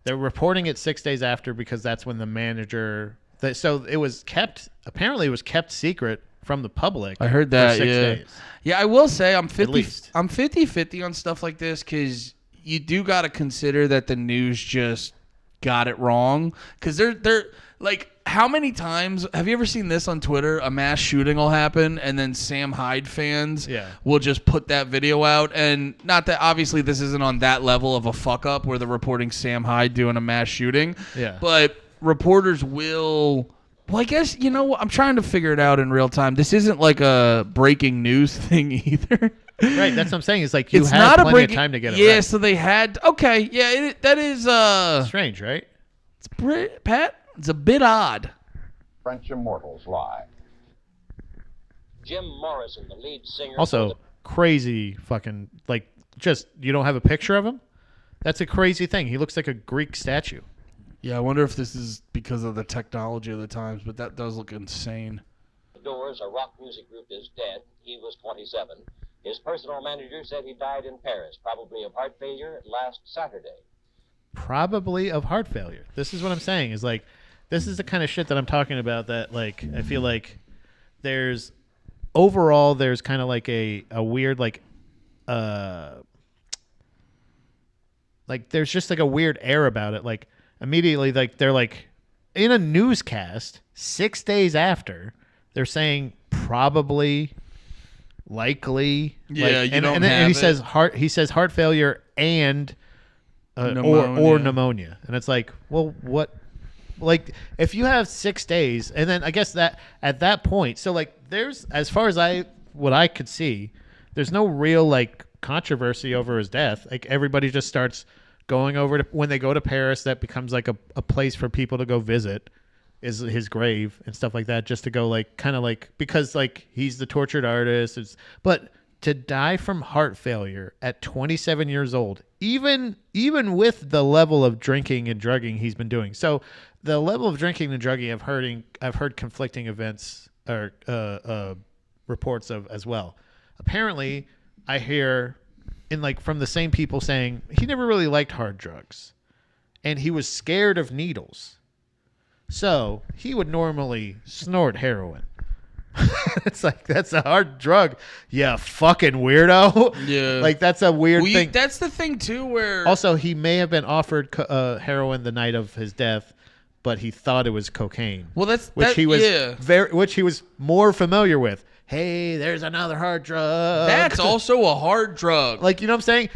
They're reporting it 6 days after because that's when the manager... So it was kept... Apparently it was kept secret from the public. I heard that, for 6 yeah. days. Yeah, I will say I'm least. 50-50 on stuff like this because you do got to consider that the news just got it wrong. Because they're like, how many times have you ever seen this on Twitter? A mass shooting will happen, and then Sam Hyde fans will just put that video out. And not that obviously this isn't on that level of a fuck up where they're reporting Sam Hyde doing a mass shooting. Yeah. But reporters will. Well, I guess, you know what? I'm trying to figure it out in real time. This isn't like a breaking news thing either. Right, that's what I'm saying. It's like you It's had not a plenty of time to get it Yeah, right. so they had. Okay, yeah, that is. Strange, right? Pat, it's a bit odd. French immortals lie. Jim Morrison, the lead singer. Also, crazy fucking, like, just, you don't have a picture of him? That's a crazy thing. He looks like a Greek statue. Yeah, I wonder if this is because of the technology of the times, but that does look insane. The Doors, a rock music group, is dead. He was 27. His personal manager said he died in Paris, probably of heart failure, last Saturday. Probably of heart failure. This is what I'm saying, is like, this is the kind of shit that I'm talking about that, like, I feel like there's kind of like a weird, like there's just like a weird air about it. Like, immediately, like, they're like, in a newscast 6 days after, they're saying probably, likely, Yeah, like, you don't and then have he it. says heart failure and Pneumonia. or pneumonia, and it's like, well, what? Like, if you have 6 days, and then I guess that at that point, so like, there's, as far as what I could see, there's no real like controversy over his death. Like, everybody just starts going over to, when they go to Paris, that becomes like a place for people to go visit, is his grave and stuff like that, just to go, like, kind of like, because like he's the tortured artist. But to die from heart failure at 27 years old, even with the level of drinking and drugging he's been doing. So the level of drinking and drugging, I've heard conflicting events or reports of as well. Apparently, I hear from the same people saying he never really liked hard drugs, and he was scared of needles, so he would normally snort heroin. It's like, that's a hard drug, yeah, fucking weirdo. Yeah, like, that's a weird thing. That's the thing too, where also he may have been offered heroin the night of his death, but he thought it was cocaine. Well, which he was more familiar with. Hey, there's another hard drug. That's also a hard drug. Like, you know what I'm saying?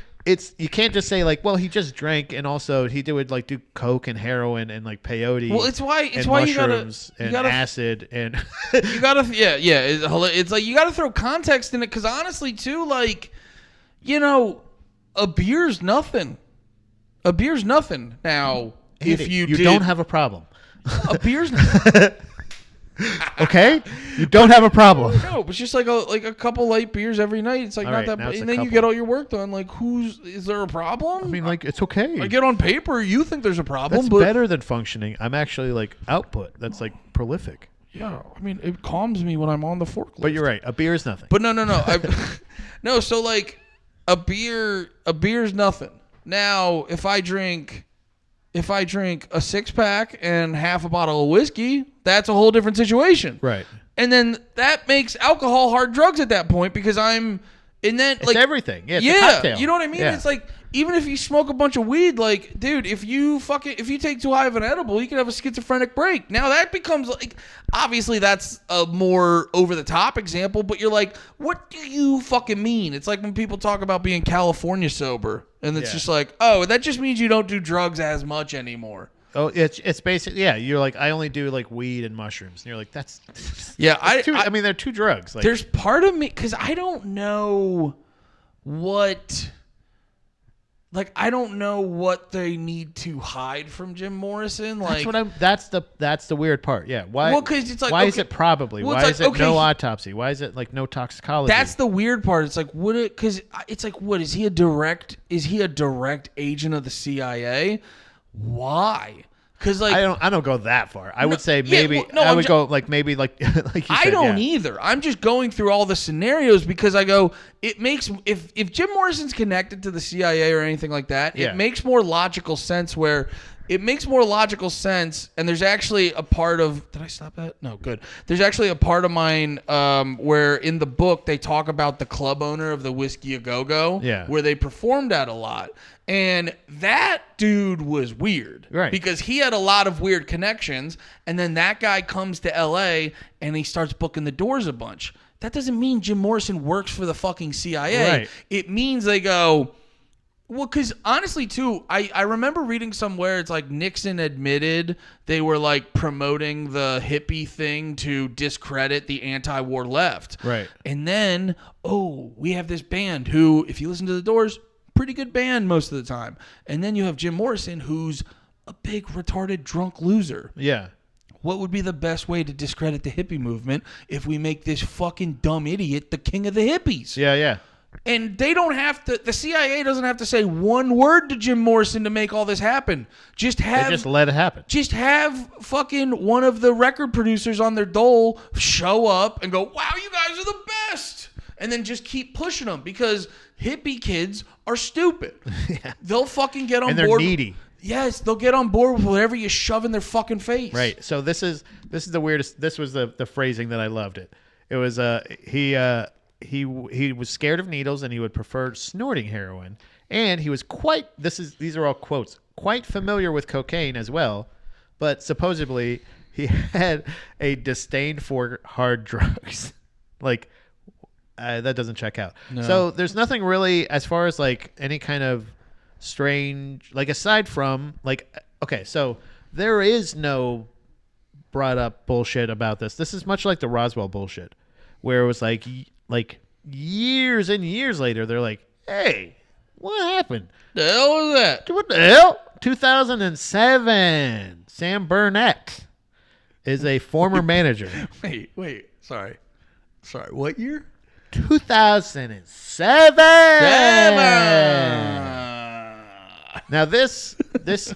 You can't just say like, well, he just drank, and also he would like do coke and heroin and like peyote. Well, it's why mushrooms you gotta acid and you gotta it's like you gotta throw context in it, because honestly too, like, you know, a beer's nothing. Now, if you don't have a problem. A beer's nothing. Okay, you don't have a problem. No, but it's just like a couple light beers every night. It's like, all not right, that, now it's and a then you couple. get all your work done. Like, is there a problem? I mean, like, it's okay. I get on paper, you think there's a problem, That's but better than functioning. I'm actually like output. That's like prolific. yeah, I mean, it calms me when I'm on the forklift. But you're right. A beer is nothing. But no. No, so like a beer's nothing. Now, if I drink a 6-pack and half a bottle of whiskey, that's a whole different situation. Right. And then that makes alcohol hard drugs at that point, because And then It's like everything. Yeah, it's a cocktail. you know what I mean? Yeah. It's like even if you smoke a bunch of weed, like dude, if you take too high of an edible, you can have a schizophrenic break. Now that becomes like obviously that's a more over the top example, but you're like, what do you fucking mean? It's like when people talk about being California sober, and it's just like, oh, that just means you don't do drugs as much anymore. Oh, it's basically, yeah. You're like, I only do like weed and mushrooms, and you're like, that's Yeah, I mean, they're two drugs. Like, there's part of me because I don't know what. Like I don't know what they need to hide from Jim Morrison. Like that's the weird part. Yeah. Why? Well, because it's like why is it probably? Well, why like, is it no autopsy? Why is it like no toxicology? That's the weird part. It's like would it? Because it's like what is he a direct? Is he a direct agent of the CIA? Why? Because like I don't go that far. I would say maybe I would go like maybe like like you said. I don't either. I'm just going through all the scenarios because I go. It makes if Jim Morrison's connected to the CIA or anything like that, it makes more logical sense. Where it makes more logical sense, and there's actually a part of. Did I stop that? No, good. There's actually a part of mine where in the book they talk about the club owner of the Whiskey A Go Go, where they performed at a lot. And that dude was weird. Right. Because he had a lot of weird connections. And then that guy comes to LA and he starts booking the doors a bunch. That doesn't mean Jim Morrison works for the fucking CIA. Right. It means they go, well, because honestly, too, I remember reading somewhere it's like Nixon admitted they were like promoting the hippie thing to discredit the anti-war left. Right. And then, we have this band who, if you listen to the Doors, pretty good band most of the time. And then you have Jim Morrison, who's a big retarded drunk loser. Yeah. What would be the best way to discredit the hippie movement if we make this fucking dumb idiot the king of the hippies? Yeah, yeah. And they don't have to, the CIA doesn't have to say one word to Jim Morrison to make all this happen. They just let it happen. Just have fucking one of the record producers on their dole show up and go, wow, you guys are the best. And then just keep pushing them because hippie kids are stupid. Yeah. They'll fucking get on And they're board. needy. Yes, they'll get on board with whatever you shove in their fucking face. Right. So this is the weirdest. This was the phrasing that I loved it. It was he was scared of needles and he would prefer snorting heroin. And he was these are all quotes, quite familiar with cocaine as well, but supposedly he had a disdain for hard drugs. Like that doesn't check out. No. So there's nothing really as far as like any kind of strange, like aside from like, okay, so there is no brought up bullshit about this. This is much like the Roswell bullshit, where it was like years and years later, they're like, hey, what happened? The hell was that? What the hell? 2007. Sam Burnett is a former manager. Wait. Sorry. What year? 2007. Now this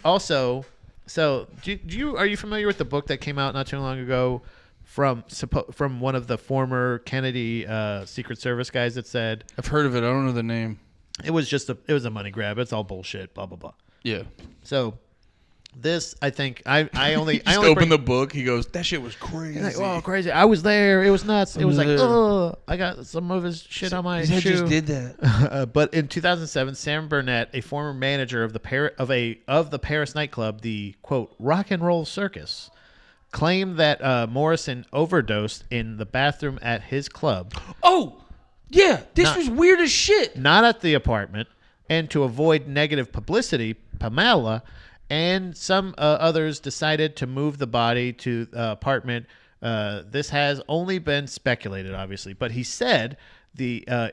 also. So are you familiar with the book that came out not too long ago from one of the former Kennedy Secret Service guys that said, I've heard of it. I don't know the name. it was a money grab. It's all bullshit. Blah blah blah. Yeah. So this, I think, I only opened the book. He goes, that shit was crazy. Like, oh, crazy! I was there. It was nuts. It was like, oh, I got some of his shit on my shoe. just did that. But in 2007, Sam Burnett, a former manager of the Paris nightclub, the quote Rock and Roll Circus, claimed that Morrison overdosed in the bathroom at his club. Oh, yeah, this was weird as shit. Not at the apartment, and to avoid negative publicity, Pamela and some others decided to move the body to the apartment. This has only been speculated, obviously, but he said that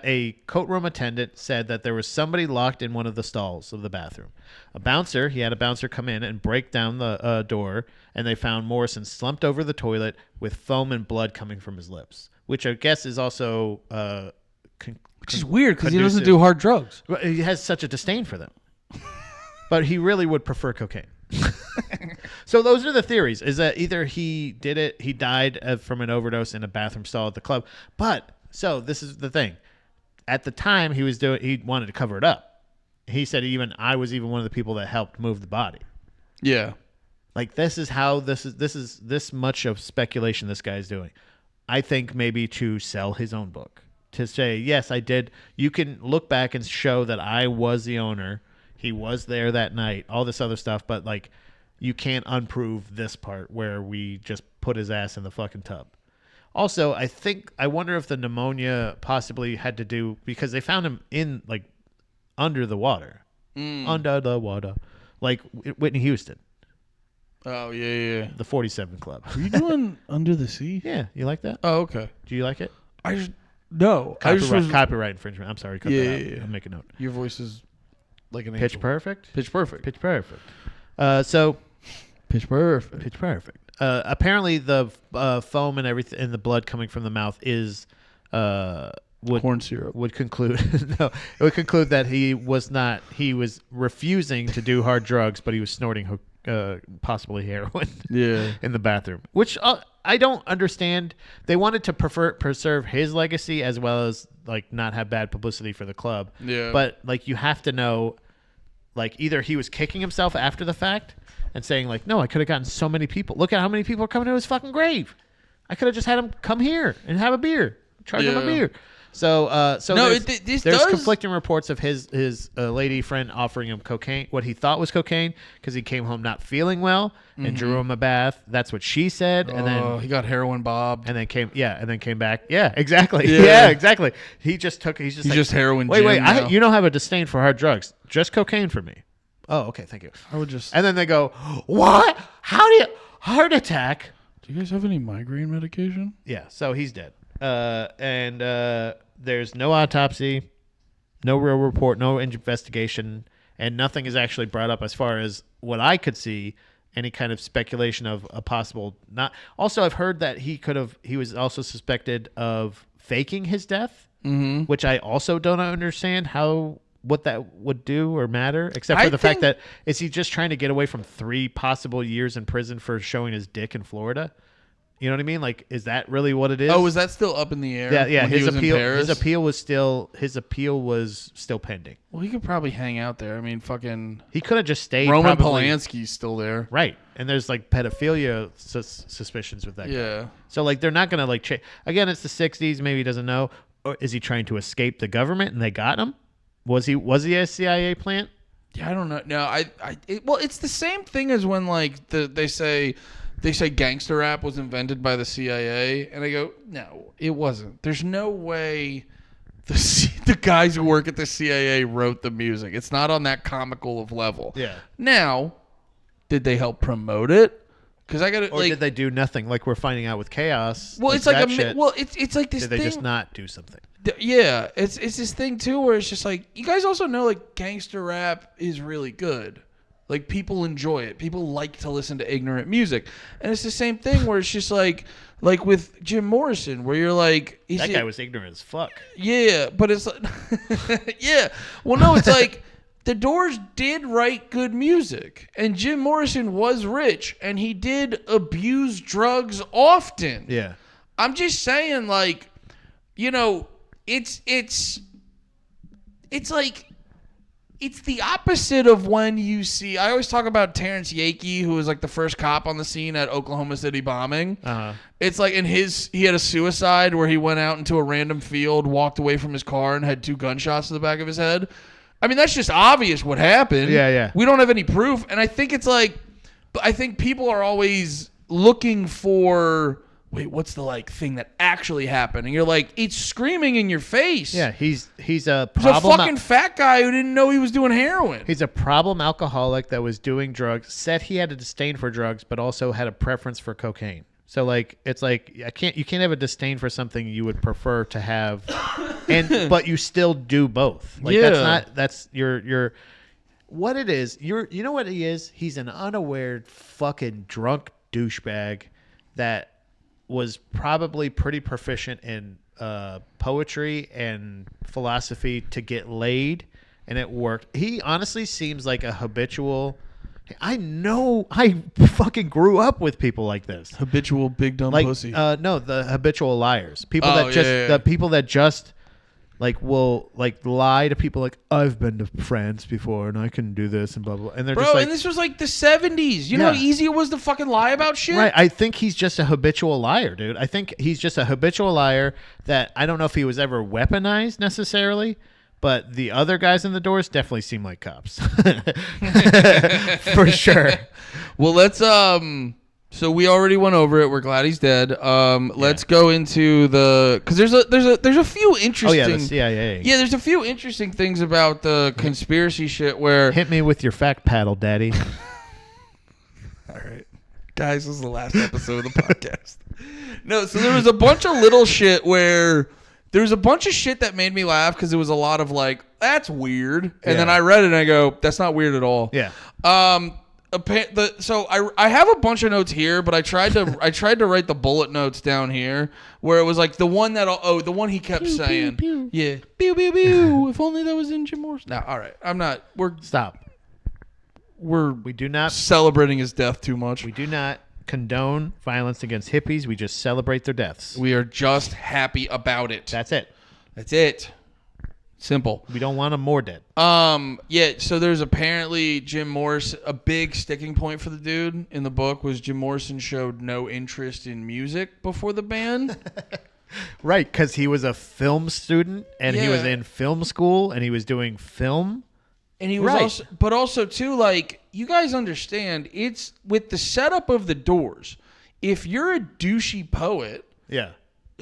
a coat room attendant said that there was somebody locked in one of the stalls of the bathroom. He had a bouncer come in and break down the door, and they found Morrison slumped over the toilet with foam and blood coming from his lips, which I guess is also Which is weird because he doesn't do hard drugs. He has such a disdain for them. But he really would prefer cocaine. So those are the theories, is that either he died from an overdose in a bathroom stall at the club. But, so this is the thing. At the time he wanted to cover it up. He said I was one of the people that helped move the body. Yeah. Like this is this much of speculation this guy's doing. I think maybe to sell his own book. to say, yes, I did. You can look back and show that I was the owner. He was there that night, all this other stuff. But, like, you can't unprove this part where we just put his ass in the fucking tub. Also, I wonder if the pneumonia possibly had to do because they found him in, like, under the water. Under the water. Like Whitney Houston. Oh, yeah. The 47 Club. Are you doing Under the Sea? Yeah, you like that? Oh, okay. Do you like it? No. Copyright infringement. I'm sorry. Cut that out. Yeah. I'll make a note. Your voice is like an Pitch angel. Perfect? Pitch Perfect. Pitch Perfect. So... Pitch Perfect. Pitch Perfect. Apparently, the foam and everything, and the blood coming from the mouth is corn syrup. Would conclude no, it would conclude that he was refusing to do hard drugs, but he was snorting possibly heroin. Yeah. In the bathroom, which I don't understand. They wanted to preserve his legacy as well as like not have bad publicity for the club. Yeah. But like you have to know, like either he was kicking himself after the fact. And saying like, no, I could have gotten so many people. Look at how many people are coming to his fucking grave. I could have just had him come here and have a beer. Charge him a beer. So no, there's conflicting reports of his lady friend offering him cocaine, what he thought was cocaine, because he came home not feeling well and drew him a bath. That's what she said. And then he got heroin bobbed. And then came back. Yeah, exactly. Yeah, exactly. He's just heroin. Wait. You don't have a disdain for hard drugs. Just cocaine for me. Oh, okay, thank you. I would just... And then they go, what? How do you... Heart attack? Do you guys have any migraine medication? Yeah, so he's dead. And there's no autopsy, no real report, no investigation, and nothing is actually brought up as far as what I could see, any kind of speculation of a possible... not. Also, I've heard that he was also suspected of faking his death, which I also don't understand what that would do or matter, except for the fact that is he just trying to get away from 3 possible years in prison for showing his dick in Florida? You know what I mean? Like, is that really what it is? Oh, is that still up in the air? Yeah. When His appeal was still pending. Well, he could probably hang out there. I mean, fucking. He could have just stayed. Roman Polanski's still there, right? And there's like pedophilia suspicions with that. Yeah. Guy. So like they're not gonna like again. It's the '60s. Maybe he doesn't know. Or is he trying to escape the government and they got him? Was he a CIA plant? Yeah, I don't know. No, well, it's the same thing as when like they say gangster rap was invented by the CIA, and I go, no, it wasn't. There's no way the guys who work at the CIA wrote the music. It's not on that comical of level. Yeah. Now, did they help promote it? Because I got to. Or did they do nothing? Like we're finding out with Chaos. Well, it's like it's like this. Did they thing, just not do something? Yeah, it's this thing too where it's just like you guys also know like gangster rap is really good. Like people enjoy it. People like to listen to ignorant music, and it's the same thing where it's just like with Jim Morrison, where you're like, that guy was ignorant as fuck. Yeah, but it's like, yeah. Well, no, it's like the Doors did write good music, and Jim Morrison was rich, and he did abuse drugs often. Yeah, I'm just saying, like, you know. It's like it's the opposite of when you see. I always talk about Terrence Yakey, who was like the first cop on the scene at Oklahoma City bombing. It's like he had a suicide where he went out into a random field, walked away from his car, and had 2 gunshots to the back of his head. I mean, that's just obvious what happened. Yeah. We don't have any proof, and I think it's like, I think people are always looking for. Wait, what's the like thing that actually happened? And you're like, it's screaming in your face. Yeah, he's a He's a fucking fat guy who didn't know he was doing heroin. He's a problem alcoholic that was doing drugs. Said he had a disdain for drugs, but also had a preference for cocaine. So like, it's like you can't have a disdain for something you would prefer to have, but you still do both. Like that's your what it is. You know what he is? He's an unaware fucking drunk douchebag that was probably pretty proficient in poetry and philosophy to get laid, and it worked. He honestly seems like a habitual. I know I fucking grew up with people like this. Habitual big dumb like, pussy. No, the habitual liars. People the people that just like will like lie to people like I've been to France before and I can do this and blah blah, and they're just like, and this was like the 70s. You know how easy it was to fucking lie about shit? right. I think he's just a habitual liar, dude. I think he's just a habitual liar that I don't know if he was ever weaponized necessarily, but the other guys in the doors definitely seem like cops. For sure. Well, let's so we already went over it. We're glad he's dead. Let's go into because there's a few interesting. Oh yeah, the CIA. Yeah, there's a few interesting things about the conspiracy shit where. Hit me with your fact paddle, daddy. All right, guys, this is the last episode of the podcast. No, so there was a bunch of little shit where there was a bunch of shit that made me laugh because it was a lot of like, that's weird, and then I read it and I go, that's not weird at all. Yeah. So I have a bunch of notes here, but I tried to write the bullet notes down here where it was like the one the one he kept saying, pew. yeah, pew pew pew. If only that was in Jim Morrison. No, all right, Stop. We do not celebrating his death too much. We do not condone violence against hippies. We just celebrate their deaths. We are just happy about it. That's it. That's it. Simple. We don't want them more dead. Yeah, so there's apparently Jim Morrison, a big sticking point for the dude in the book was Jim Morrison showed no interest in music before the band. Right, because he was a film student and he was Yeah. in film school and he was doing film. And he was also too, like, you guys understand, it's with the setup of the Doors, if you're a douchey poet Yeah.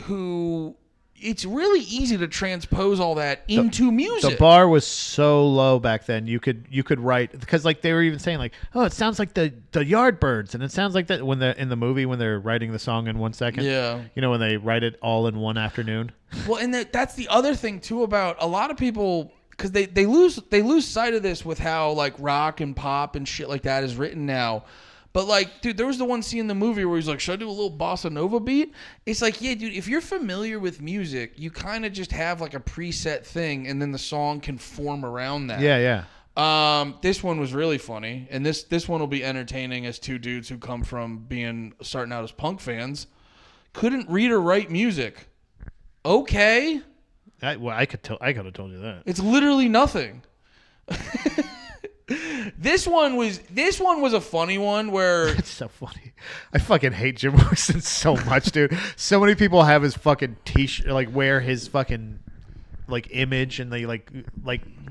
who it's really easy to transpose all that into music. The bar was so low back then. You could write, because like they were even saying like, oh, it sounds like the Yardbirds, and it sounds like that when they're in the movie when they're writing the song in 1 second. Yeah. You know, when they write it all in one afternoon. Well, and that's the other thing too about a lot of people, because they lose sight of this with how like rock and pop and shit like that is written now. But like, dude, there was the one scene in the movie where he's like, should I do a little bossa nova beat? It's like, yeah, dude, if you're familiar with music, you kind of just have like a preset thing and then the song can form around that. Yeah, yeah. This one was really funny, and this one will be entertaining as two dudes who come from starting out as punk fans. Couldn't read or write music. Okay. I could have told you that. It's literally nothing. This one was a funny one where It's so funny. I fucking hate Jim Morrison so much, dude. So many people have his fucking t-shirt, like wear his fucking like image, and they like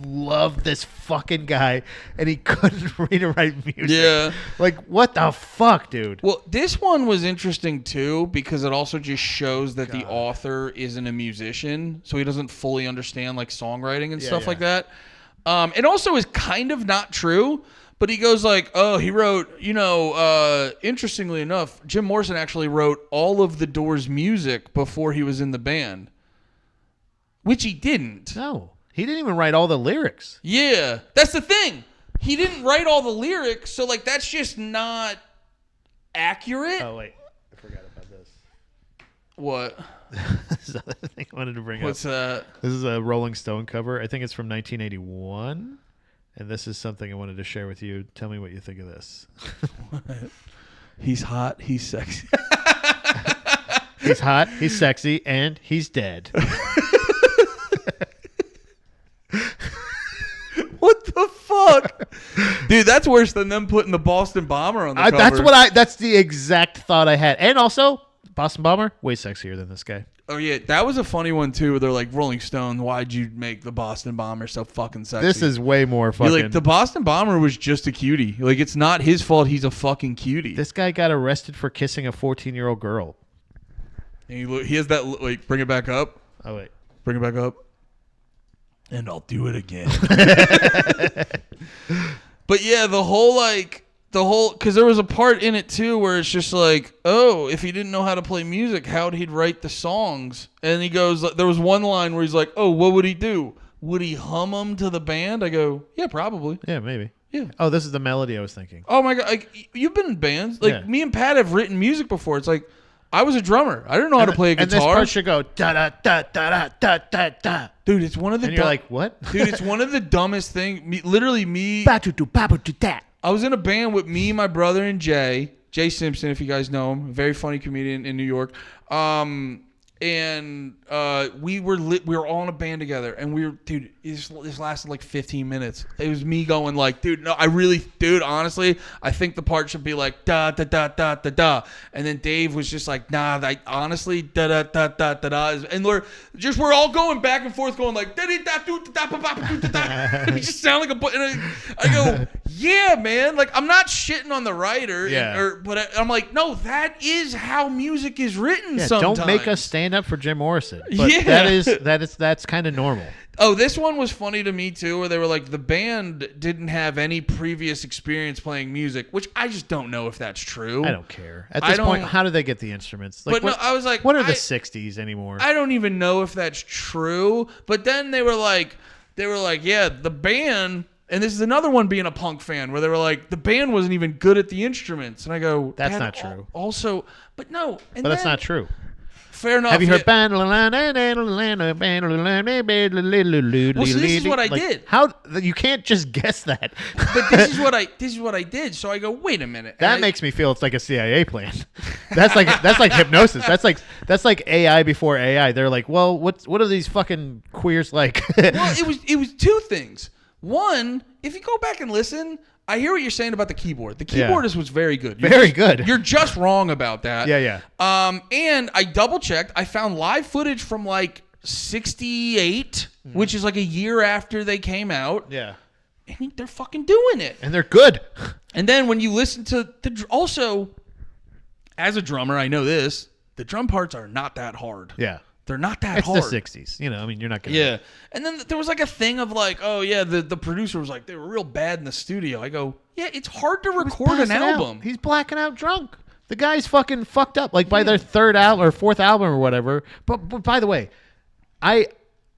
love this fucking guy, and he couldn't read or write music. Yeah. Like what the fuck, dude? Well, this one was interesting too because it also just shows that the author isn't a musician, so he doesn't fully understand like songwriting and stuff like that. It also is kind of not true, but he goes like, oh, he wrote, interestingly enough, Jim Morrison actually wrote all of the Doors music before he was in the band, which he didn't. No, he didn't even write all the lyrics. Yeah, that's the thing. He didn't write all the lyrics, so like that's just not accurate. Oh wait, I forgot about this. What? This is the other thing I wanted to bring What's up. that? This is a Rolling Stone cover. I think it's from 1981. And this is something I wanted to share with you. Tell me what you think of this. He's hot. He's sexy. He's hot, he's sexy, and he's dead. What the fuck? Dude, that's worse than them putting the Boston Bomber on the cover. That's the exact thought I had. And also, Boston Bomber, way sexier than this guy. Oh, yeah. That was a funny one, too. Where they're like, Rolling Stone, why'd you make the Boston Bomber so fucking sexy? This is way more fucking... You're like, the Boston Bomber was just a cutie. Like, it's not his fault he's a fucking cutie. This guy got arrested for kissing a 14-year-old girl. And he has that, like, bring it back up. Oh, wait. Bring it back up. And I'll do it again. But, yeah, because there was a part in it too where it's just like, oh, if he didn't know how to play music, how'd he write the songs? And he goes, there was one line where he's like, oh, what would he do? Would he hum them to the band? I go, yeah, probably. Yeah, maybe. Yeah. Oh, this is the melody I was thinking. Oh my God. Like, you've been in bands. Like, Yeah. me and Pat have written music before. It's like, I was a drummer. I didn't know how to play a guitar. And this part should go da-da-da-da-da-da-da. Dude, it's one of the And you're like, what? Dude, it's one of the dumbest things. Literally me. Ba-do-do-ba-do-do-da. I was in a band with me, my brother, and Jay Simpson, if you guys know him, a very funny comedian in New York. And and we were all in a band together, and this lasted like 15 minutes. It was me going like, dude, no, honestly, I think the part should be like da da da da da da, and then Dave was just like, nah, honestly da da da da da da, and we're all going back and forth, going like da da da da da da da. We just sound like I go, yeah, man, like I'm not shitting on the writer, but I'm like, no, that is how music is written. Yeah, sometimes. don't make us stand up for Jim Morrison. But that's kind of normal. Oh, this one was funny to me too, where they were like, the band didn't have any previous experience playing music, which I just don't know if that's true. I don't care. At this point, how do they get the instruments? Like, I was like, what are the 60s anymore? I don't even know if that's true. But then they were like, yeah, the band. And this is another one being a punk fan where they were like, the band wasn't even good at the instruments. And I go, that's not true. Also, but no. But that's not true. Fair enough. Have you heard? Well, see, this is what I did. How you can't just guess that. But this is what I did. So I go, wait a minute. That makes me feel it's like a CIA plan. That's like hypnosis. That's like AI before AI. They're like, well, what are these fucking queers like? Well, it was two things. One, if you go back and listen, I hear what you're saying about the keyboard. The keyboardist was very good. Very good. You're just wrong about that. Yeah. And I double checked. I found live footage from like 68, which is like a year after they came out. Yeah. And they're fucking doing it. And they're good. And then when you listen to also, as a drummer, I know this, the drum parts are not that hard. Yeah. They're not that it's hard. It's the 60s. You know, I mean, you're not going to... Yeah. And then there was like a thing of like, oh, yeah, the producer was like, they were real bad in the studio. I go, yeah, it's hard to record an album. He's blacking out drunk. The guy's fucking fucked up. Like by their third album or fourth album or whatever. But by the way,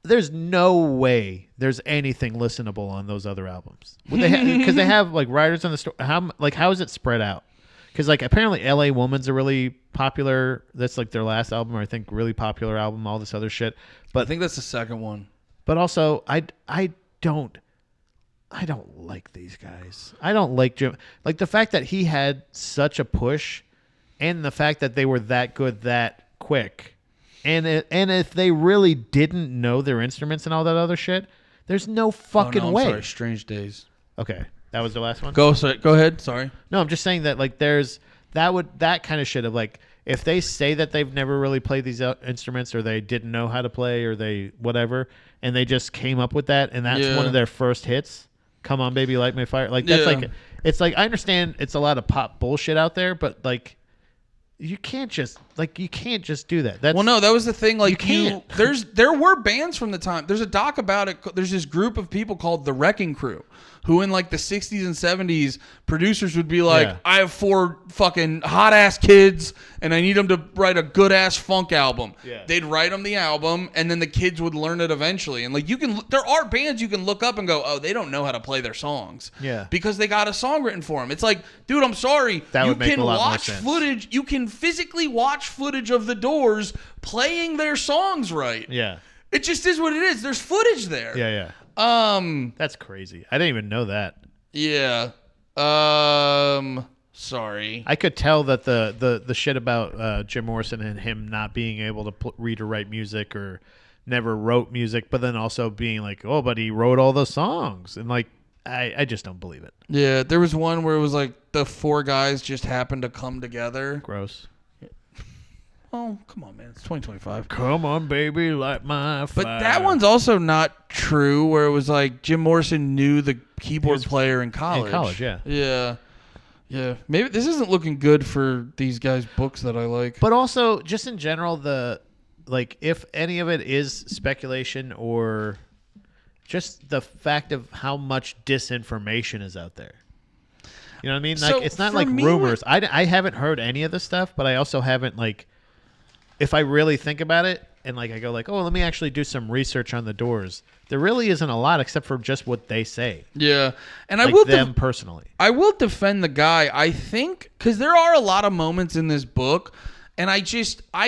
there's no way there's anything listenable on those other albums. Because they have like Riders on the Storm. How is it spread out? Because like apparently L.A. Woman's a really popular. That's like their last album, or I think really popular album. All this other shit, but I think that's the second one. But also, I don't like these guys. I don't like Jim. Like the fact that he had such a push, and the fact that they were that good that quick, and if they really didn't know their instruments and all that other shit, there's no fucking way. Sorry, Strange Days. Okay. That was the last one? Go ahead. Sorry. No, I'm just saying that like there's that kind of shit of like if they say that they've never really played these instruments or they didn't know how to play or they whatever and they just came up with that and that's one of their first hits. Come on, baby, light my fire. Like that's like it's like I understand it's a lot of pop bullshit out there, but like you can't just do that. That's, well, no, that was the thing. Like you can't. There were bands from the time. There's a doc about it. There's this group of people called the Wrecking Crew, who in like the 60s and 70s, producers would be like, I have 4 fucking hot ass kids and I need them to write a good ass funk album. Yeah. They'd write them the album and then the kids would learn it eventually. And like there are bands you can look up and go, oh, they don't know how to play their songs. Yeah. Because they got a song written for them. It's like, dude, I'm sorry. That you would make can a lot more watch sense. footage. You can physically watch footage of the Doors playing their songs right. Yeah. It just is what it is. There's footage there. Yeah. That's crazy. I didn't even know that. Yeah. Sorry. I could tell that the shit about Jim Morrison and him not being able to read or write music or never wrote music, but then also being like, oh, but he wrote all the songs. And like, I just don't believe it. Yeah, there was one where it was like the 4 guys just happened to come together. Gross. Oh, come on, man. It's 2025. Come on, baby, light my fire. But that one's also not true, where it was like Jim Morrison knew the keyboard player in college. In college, yeah. Yeah. Maybe this isn't looking good for these guys' books that I like. But also, just in general, if any of it is speculation or just the fact of how much disinformation is out there. You know what I mean? Like, So it's not for like me, rumors. I haven't heard any of this stuff, but I also haven't like. If I really think about it and like I go like, oh, let me actually do some research on the Doors, there really isn't a lot except for just what they say. Yeah, and like I will them personally. I will defend the guy. I think because there are a lot of moments in this book, and I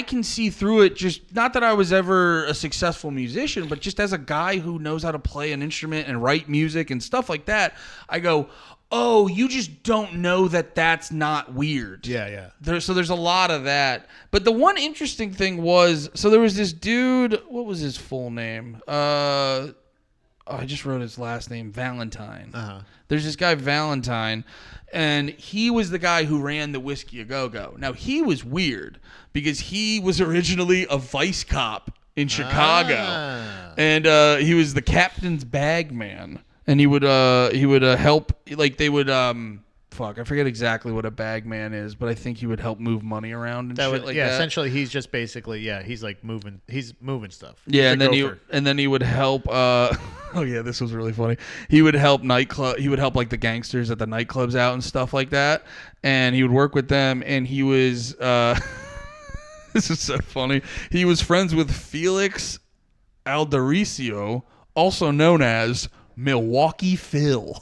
can see through it. Just not that I was ever a successful musician, but just as a guy who knows how to play an instrument and write music and stuff like that, I go, oh, you just don't know that that's not weird. Yeah. So there's a lot of that. But the one interesting thing was, so there was this dude, what was his full name? I just wrote his last name, Valentine. There's this guy, Valentine, and he was the guy who ran the Whiskey A Go-Go. Now, he was weird because he was originally a vice cop in Chicago. And he was the captain's bag man. And he would help, like they would, I forget exactly what a bag man is, but I think he would help move money around and shit like that. Essentially he's just basically, he's like moving stuff. Yeah, He's and then he would help, oh yeah, this was really funny. He would help like the gangsters at the nightclubs out and stuff like that. And he would work with them, and he was, this is so funny. He was friends with Felix Aldericio, also known as Milwaukee Phil.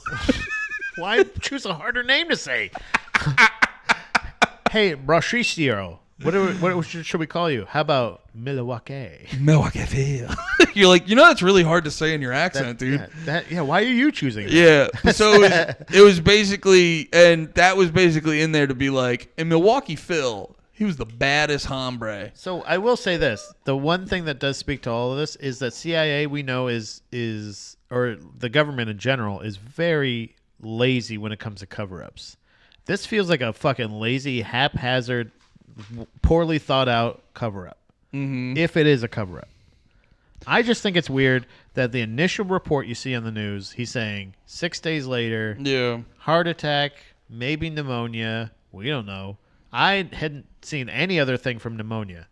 Why choose a harder name to say? Hey, Brashicio, what should we call you? How about Milwaukee? Milwaukee Phil. You're like, that's really hard to say in your accent, dude. Why are you choosing that? Yeah. So it was basically, and that was basically in there to be like, in Milwaukee Phil, he was the baddest hombre. So I will say this: the one thing that does speak to all of this is that CIA, we know, is or the government in general is very lazy when it comes to cover-ups. This feels like a fucking lazy, haphazard, poorly thought out cover-up. Mm-hmm. If it is a cover-up, I just think it's weird that the initial report you see on the news, he's saying 6 days later, heart attack, maybe pneumonia. We don't know. I hadn't seen any other thing from pneumonia.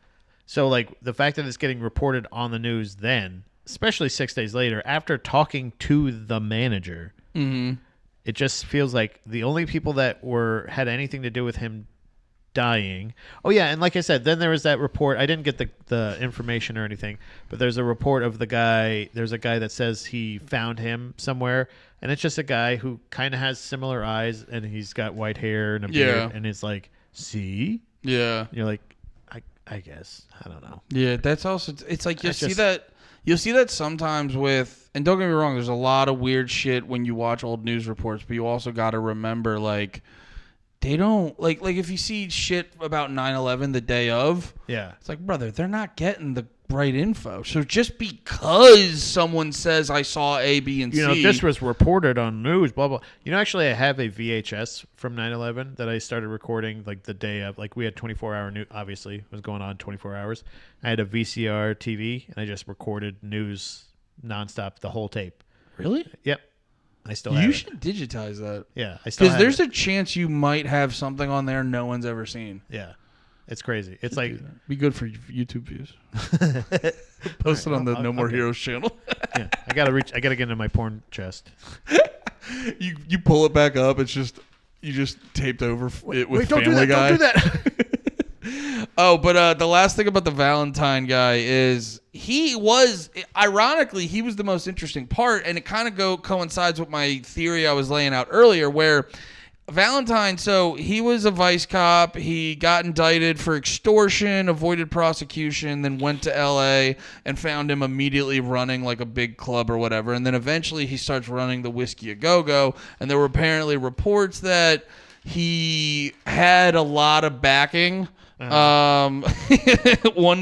So, like, the fact that it's getting reported on the news then, especially 6 days later, after talking to the manager, it just feels like the only people that had anything to do with him dying. Oh, yeah, and like I said, then there was that report. I didn't get the information or anything, but there's a report of the guy. There's a guy that says he found him somewhere, and it's just a guy who kind of has similar eyes, and he's got white hair and a beard, and it's like, see? Yeah. You're like, I guess. I don't know. Yeah, that's also, it's like you'll see that sometimes with, and don't get me wrong, there's a lot of weird shit when you watch old news reports, but you also got to remember, like, they don't, like if you see shit about 9/11 the day of, it's like, brother, they're not getting the right info. So just because someone says I saw A, B, and C. If this was reported on news, blah, blah. Actually, I have a VHS from 9/11 that I started recording, like, the day of. Like, we had 24-hour news, obviously. It was going on 24 hours. I had a VCR TV, and I just recorded news nonstop, the whole tape. Really? Yep. I still have it. You should digitize that. Yeah, I still have it. Because there's a chance you might have something on there no one's ever seen. Yeah. It's crazy. It's like, be good for YouTube views. Post it on the No More Heroes channel. Yeah, I gotta get into my porn chest. You pull it back up. It's just you just taped over it with don't Family Guy. Don't do that. Oh, but the last thing about the Valentine guy is ironically he was the most interesting part, and it kind of coincides with my theory I was laying out earlier, where Valentine, so he was a vice cop. He got indicted for extortion, avoided prosecution, then went to L.A. and found him immediately running like a big club or whatever. And then eventually he starts running the Whiskey A Go-Go. And there were apparently reports that he had a lot of backing. One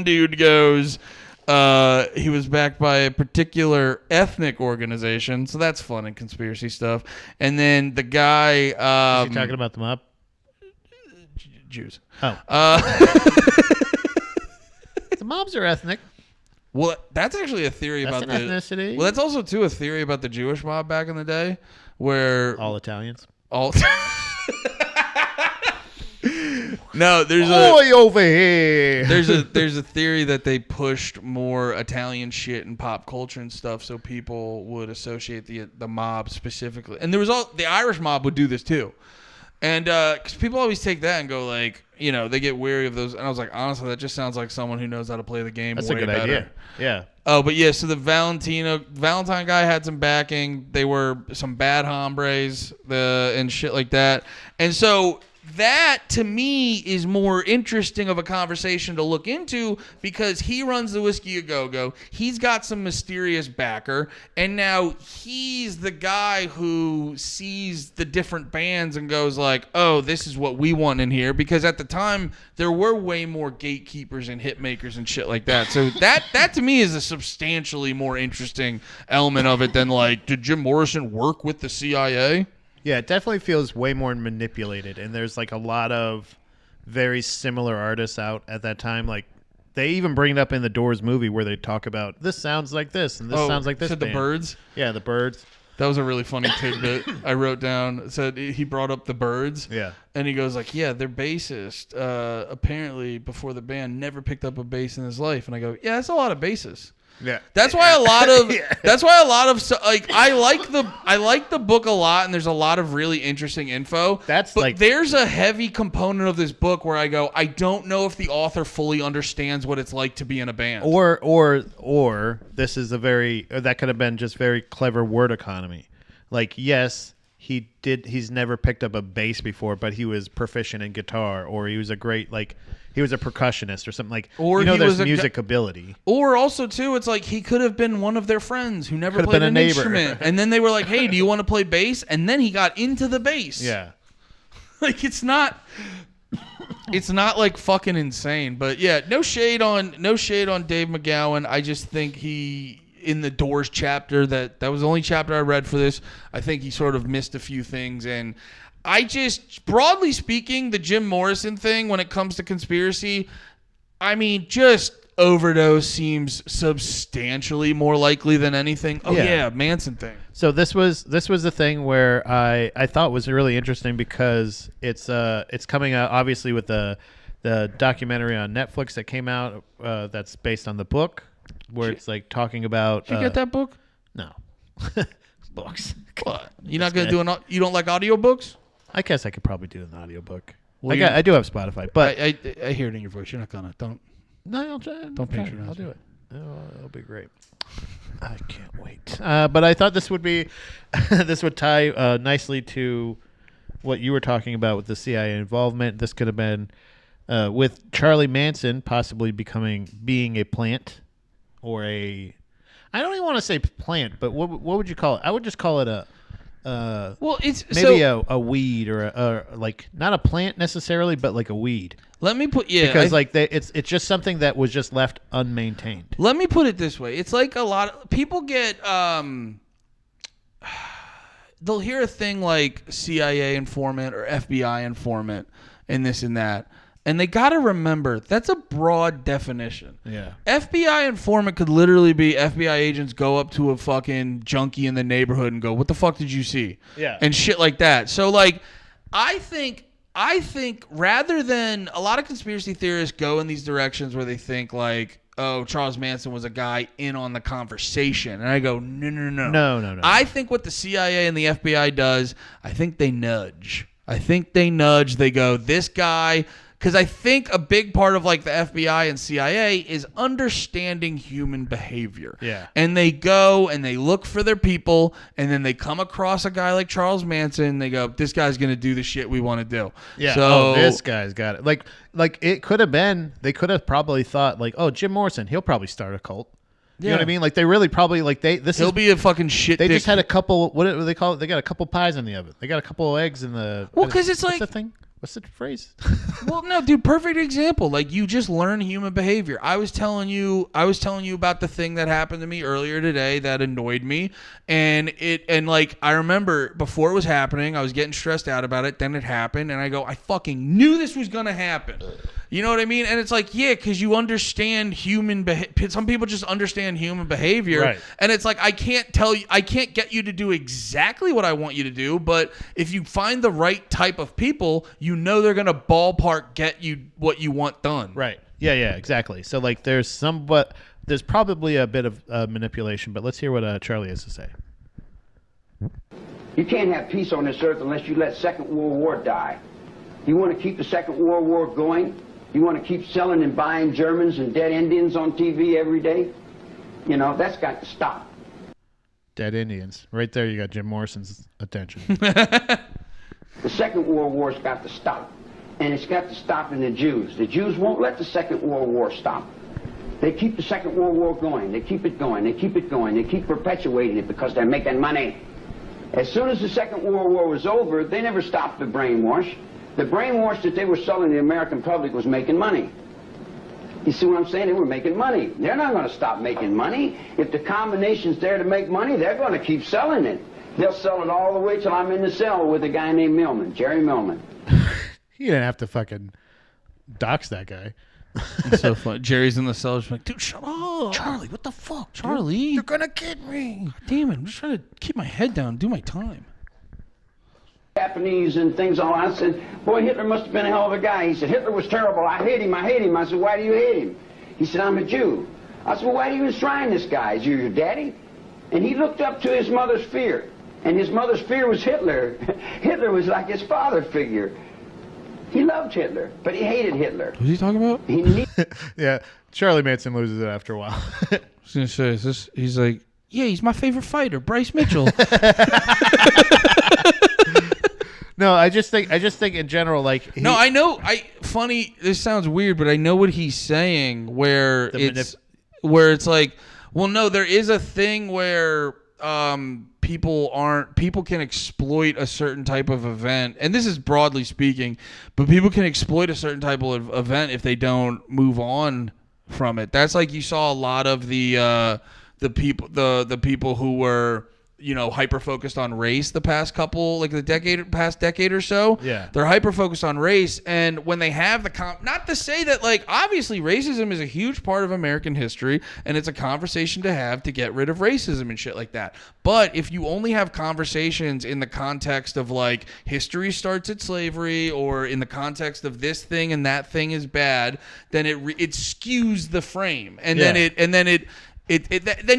dude goes, he was backed by a particular ethnic organization, so that's fun and conspiracy stuff. And then the guy, is he talking about the mob? Jews. Oh, the mobs are ethnic. Well, that's actually a theory That's about an ethnicity. Well, that's also too a theory about the Jewish mob back in the day, where all Italians. No, there's over here. There's a theory that they pushed more Italian shit in pop culture and stuff, so people would associate the mob specifically. And there was the Irish mob would do this too, and because people always take that and go like, they get weary of those. And I was like, honestly, that just sounds like someone who knows how to play the game. That's way a good better. idea. Yeah. Oh, but yeah, so the Valentine guy had some backing. They were some bad hombres, and shit like that. And so that to me is more interesting of a conversation to look into because he runs the Whiskey A Go-Go. He's got some mysterious backer, and now he's the guy who sees the different bands and goes like, oh, this is what we want in here. Because at the time, there were way more gatekeepers and hit makers and shit like that. So that to me is a substantially more interesting element of it than like, did Jim Morrison work with the CIA? Yeah, it definitely feels way more manipulated, and there's like a lot of very similar artists out at that time. Like they even bring it up in the Doors movie where they talk about this sounds like this and this sounds like this. Said the band. Byrds? Yeah, the Byrds. That was a really funny tidbit I wrote down. It said he brought up the Byrds. Yeah. And he goes like, yeah, their bassist apparently before the band never picked up a bass in his life. And I go, yeah, that's a lot of basses. Yeah. That's why a lot of like I like the book a lot, and there's a lot of really interesting info. But there's a heavy component of this book where I go, I don't know if the author fully understands what it's like to be in a band. Or this is that could have been just very clever word economy. Like, yes, he's never picked up a bass before, but he was proficient in guitar, or he was a percussionist or something like, or there's music ability. Or also too, it's like he could have been one of their friends who never played an neighbor. instrument. And then they were like, hey, do you want to play bass? And then he got into the bass. Yeah. Like it's not like fucking insane. But yeah, no shade on Dave McGowan. I just think in the Doors chapter, that was the only chapter I read for this, I think he sort of missed a few things. And I just, broadly speaking, the Jim Morrison thing when it comes to conspiracy, I mean, just overdose seems substantially more likely than anything. Oh yeah, Manson thing. So this was the thing where I thought was really interesting because it's coming out obviously with the documentary on Netflix that came out that's based on the book where it's like talking about. Did you get that book? No. Books. What? You're not gonna you don't like audiobooks? I guess I could probably do an audiobook. Well, I do have Spotify, but I hear it in your voice. You're not gonna. Don't. No, I'll try. Don't patronize. I'll do it. It'll be great. I can't wait. But I thought this would tie nicely to what you were talking about with the CIA involvement. This could have been with Charlie Manson possibly being a plant or a. I don't even want to say plant, but what would you call it? I would just call it a. It's maybe a weed or a like not a plant necessarily, but like a weed. Let me put because it's just something that was just left unmaintained. Let me put it this way: it's like a lot of people get they'll hear a thing like CIA informant or FBI informant and this and that. And they got to remember, that's a broad definition. Yeah. FBI informant could literally be FBI agents go up to a fucking junkie in the neighborhood and go, what the fuck did you see? Yeah. And shit like that. So, like, I think rather than a lot of conspiracy theorists go in these directions where they think, like, oh, Charles Manson was a guy in on the conversation. And I go, no. No. I think what the CIA and the FBI does, I think they nudge. They go, this guy... Because I think a big part of like the FBI and CIA is understanding human behavior. Yeah. And they go and they look for their people, and then they come across a guy like Charles Manson, and they go, this guy's going to do the shit we want to do. Yeah. So, this guy's got it. Like it could have been, they could have probably thought like, oh, Jim Morrison, he'll probably start a cult. You know what I mean? Like they really probably like he'll be a fucking shit. They just had a couple, what do they call it? They got a couple pies in the oven. They got a couple of eggs in the. Well, because it's what's like. the thing? What's the phrase? Well, no, dude, perfect example. Like you just learn human behavior. I was telling you about the thing that happened to me earlier today that annoyed me. And like I remember before it was happening, I was getting stressed out about it. Then it happened, and I go, I fucking knew this was gonna happen. You know what I mean? And it's like, yeah, because you understand human behavior. Some people just understand human behavior. Right. And it's like, I can't get you to do exactly what I want you to do, but if you find the right type of people, you know they're going to ballpark get you what you want done. Right. Yeah, exactly. So like there's probably a bit of manipulation, but let's hear what Charlie has to say. You can't have peace on this earth unless you let Second World War die. You want to keep the Second World War going? You want to keep selling and buying Germans and dead Indians on TV every day? You know, that's got to stop. Dead Indians. Right there you got Jim Morrison's attention. The Second World War's got to stop. and it's got to stop in the Jews. The Jews won't let the Second World War stop. They keep the Second World War going. They keep it going. They keep it going. They keep perpetuating it because they're making money. As soon as the Second World War was over, they never stopped the brainwash. The brainwash that they were selling the American public was making money. You see what I'm saying? They were making money. They're not going to stop making money. If the combination's there to make money, they're going to keep selling it. They'll sell it all the way till I'm in the cell with a guy named Millman, Jerry Millman. You didn't have to fucking dox that guy. It's so funny. Jerry's in the cell, just like, dude, shut up, Charlie. What the fuck, Charlie? You're gonna get me. God damn it! I'm just trying to keep my head down, and do my time. Japanese and things all. I said, boy, Hitler must have been a hell of a guy. He said, Hitler was terrible. I hate him. I hate him. I said, why do you hate him? He said, I'm a Jew. I said, well, why do you enshrine this guy? Is you your daddy? And he looked up to his mother's fear, and his mother's fear was Hitler. Hitler was like his father figure. He loved Hitler, but he hated Hitler. Who's he talking about? Yeah, Charlie Manson loses it after a while. I was gonna say, is this? He's like, yeah, he's my favorite fighter, Bryce Mitchell. No, I just think in general, like no, I know. Funny. This sounds weird, but I know what he's saying. Where it's like, well, no, there is a thing where people can exploit a certain type of event, and this is broadly speaking, but people can exploit a certain type of event if they don't move on from it. That's like you saw a lot of the people who were, you know, hyper focused on race the past decade or so. Yeah, they're hyper focused on race, and when they have not to say that, like, obviously racism is a huge part of American history, and it's a conversation to have to get rid of racism and shit like that. But if you only have conversations in the context of like history starts at slavery, or in the context of this thing and that thing is bad, then it skews the frame, and then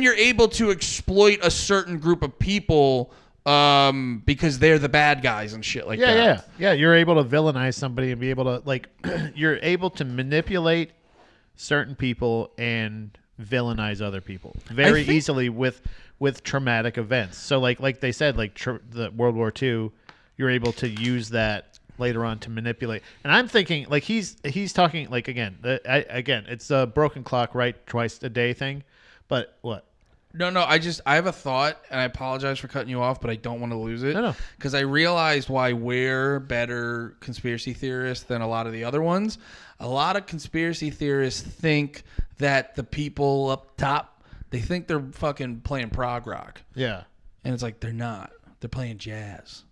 you're able to exploit a certain group of people because they're the bad guys and shit like that. Yeah. You're able to villainize somebody and be able to, like, you're able to manipulate certain people and villainize other people very easily with traumatic events. So like they said, like the World War II, you're able to use that later on to manipulate. And I'm thinking, like, he's talking, like, again, it's a broken clock, right? Twice a day thing. But what? No, I have a thought, and I apologize for cutting you off, but I don't want to lose it. No. Because I realized why we're better conspiracy theorists than a lot of the other ones. A lot of conspiracy theorists think that the people up top, they think they're fucking playing prog rock. Yeah. And it's like, they're not. They're playing jazz.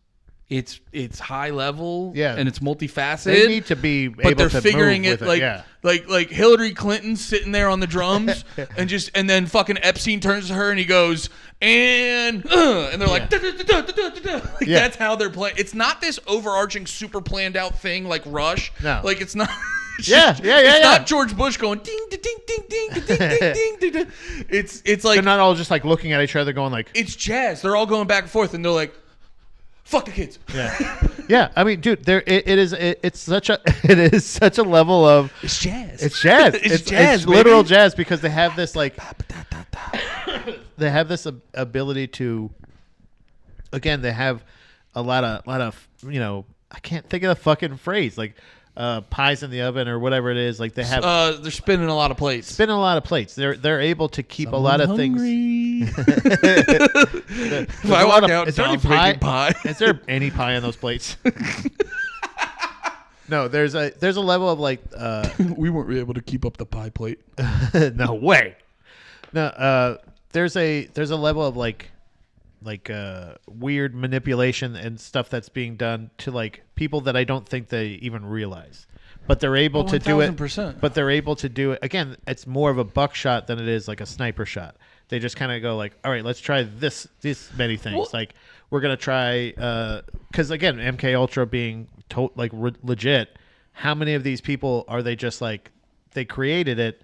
It's high level, yeah, and it's multifaceted. They need to be able but they're to figuring move it with like, yeah. like Hillary Clinton sitting there on the drums, and then fucking Epstein turns to her and he goes, and they're like, like yeah. That's how they're playing. It's not this overarching, super planned out thing like Rush. No, like it's not. It's not George Bush going ding ding ding ding ding ding ding ding. It's like they're not all just like looking at each other going like, it's jazz. They're all going back and forth, and they're like, fuck the kids. Yeah. I mean, dude, it is such a level of it's jazz. It's jazz. It's jazz. It's literal jazz because they have this like they have this ability to. Again, they have a lot of you know, I can't think of the fucking phrase, like pies in the oven or whatever it is. Like they have they're spinning a lot of plates. They're able to keep a lot of things. If I walk out, is there any pie? Is there any pie on those plates? No, there's a level of like we weren't able to keep up the pie plate. No way. No, there's a level of like weird manipulation and stuff that's being done to like people that I don't think they even realize. But they're able to do it. 1000%. But they're able to do it. Again, it's more of a buckshot than it is like a sniper shot. They just kind of go like, all right, let's try this many things. Well, like we're gonna try because again, MK Ultra being legit. How many of these people are they just like they created it,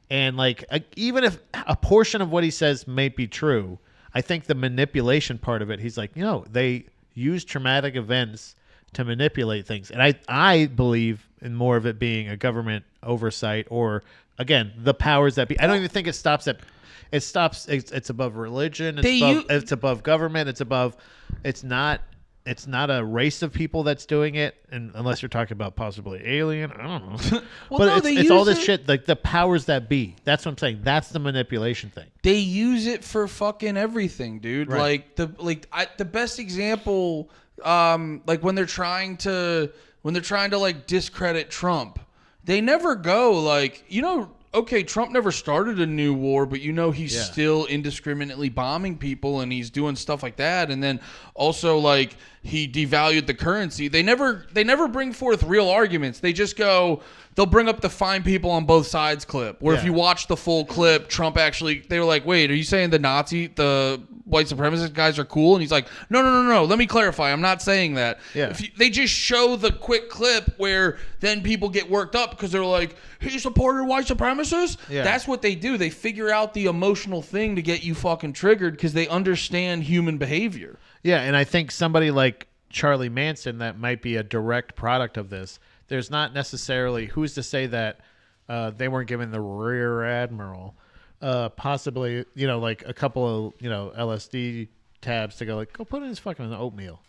and like even if a portion of what he says may be true, I think the manipulation part of it, he's like, they use traumatic events to manipulate things, and I believe in more of it being a government oversight or again the powers that be. I don't even think it stops at. It's above religion. It's above government. It's not it's not a race of people that's doing it, and unless you're talking about possibly alien, I don't know. Well, but no, it's all this it. shit, like the powers that be. That's what I'm saying. That's the manipulation thing. They use it for fucking everything, dude. Right. The best example, like when they're trying to like discredit Trump, they never go like, okay, Trump never started a new war, but he's still indiscriminately bombing people and he's doing stuff like that. And then also like he devalued the currency. They never bring forth real arguments. They just go, they'll bring up the fine people on both sides clip. Where if you watch the full clip, Trump they were like, wait, are you saying the white supremacist guys are cool? And he's like, no. Let me clarify. I'm not saying that. Yeah. They just show the quick clip where then people get worked up because they're like, he supported white supremacists? Yeah. That's what they do. They figure out the emotional thing to get you fucking triggered because they understand human behavior. Yeah, and I think somebody like Charlie Manson that might be a direct product of this. There's not necessarily, who's to say that they weren't given the rear admiral, possibly, like a couple of, LSD tabs to go like, go put in his fucking oatmeal.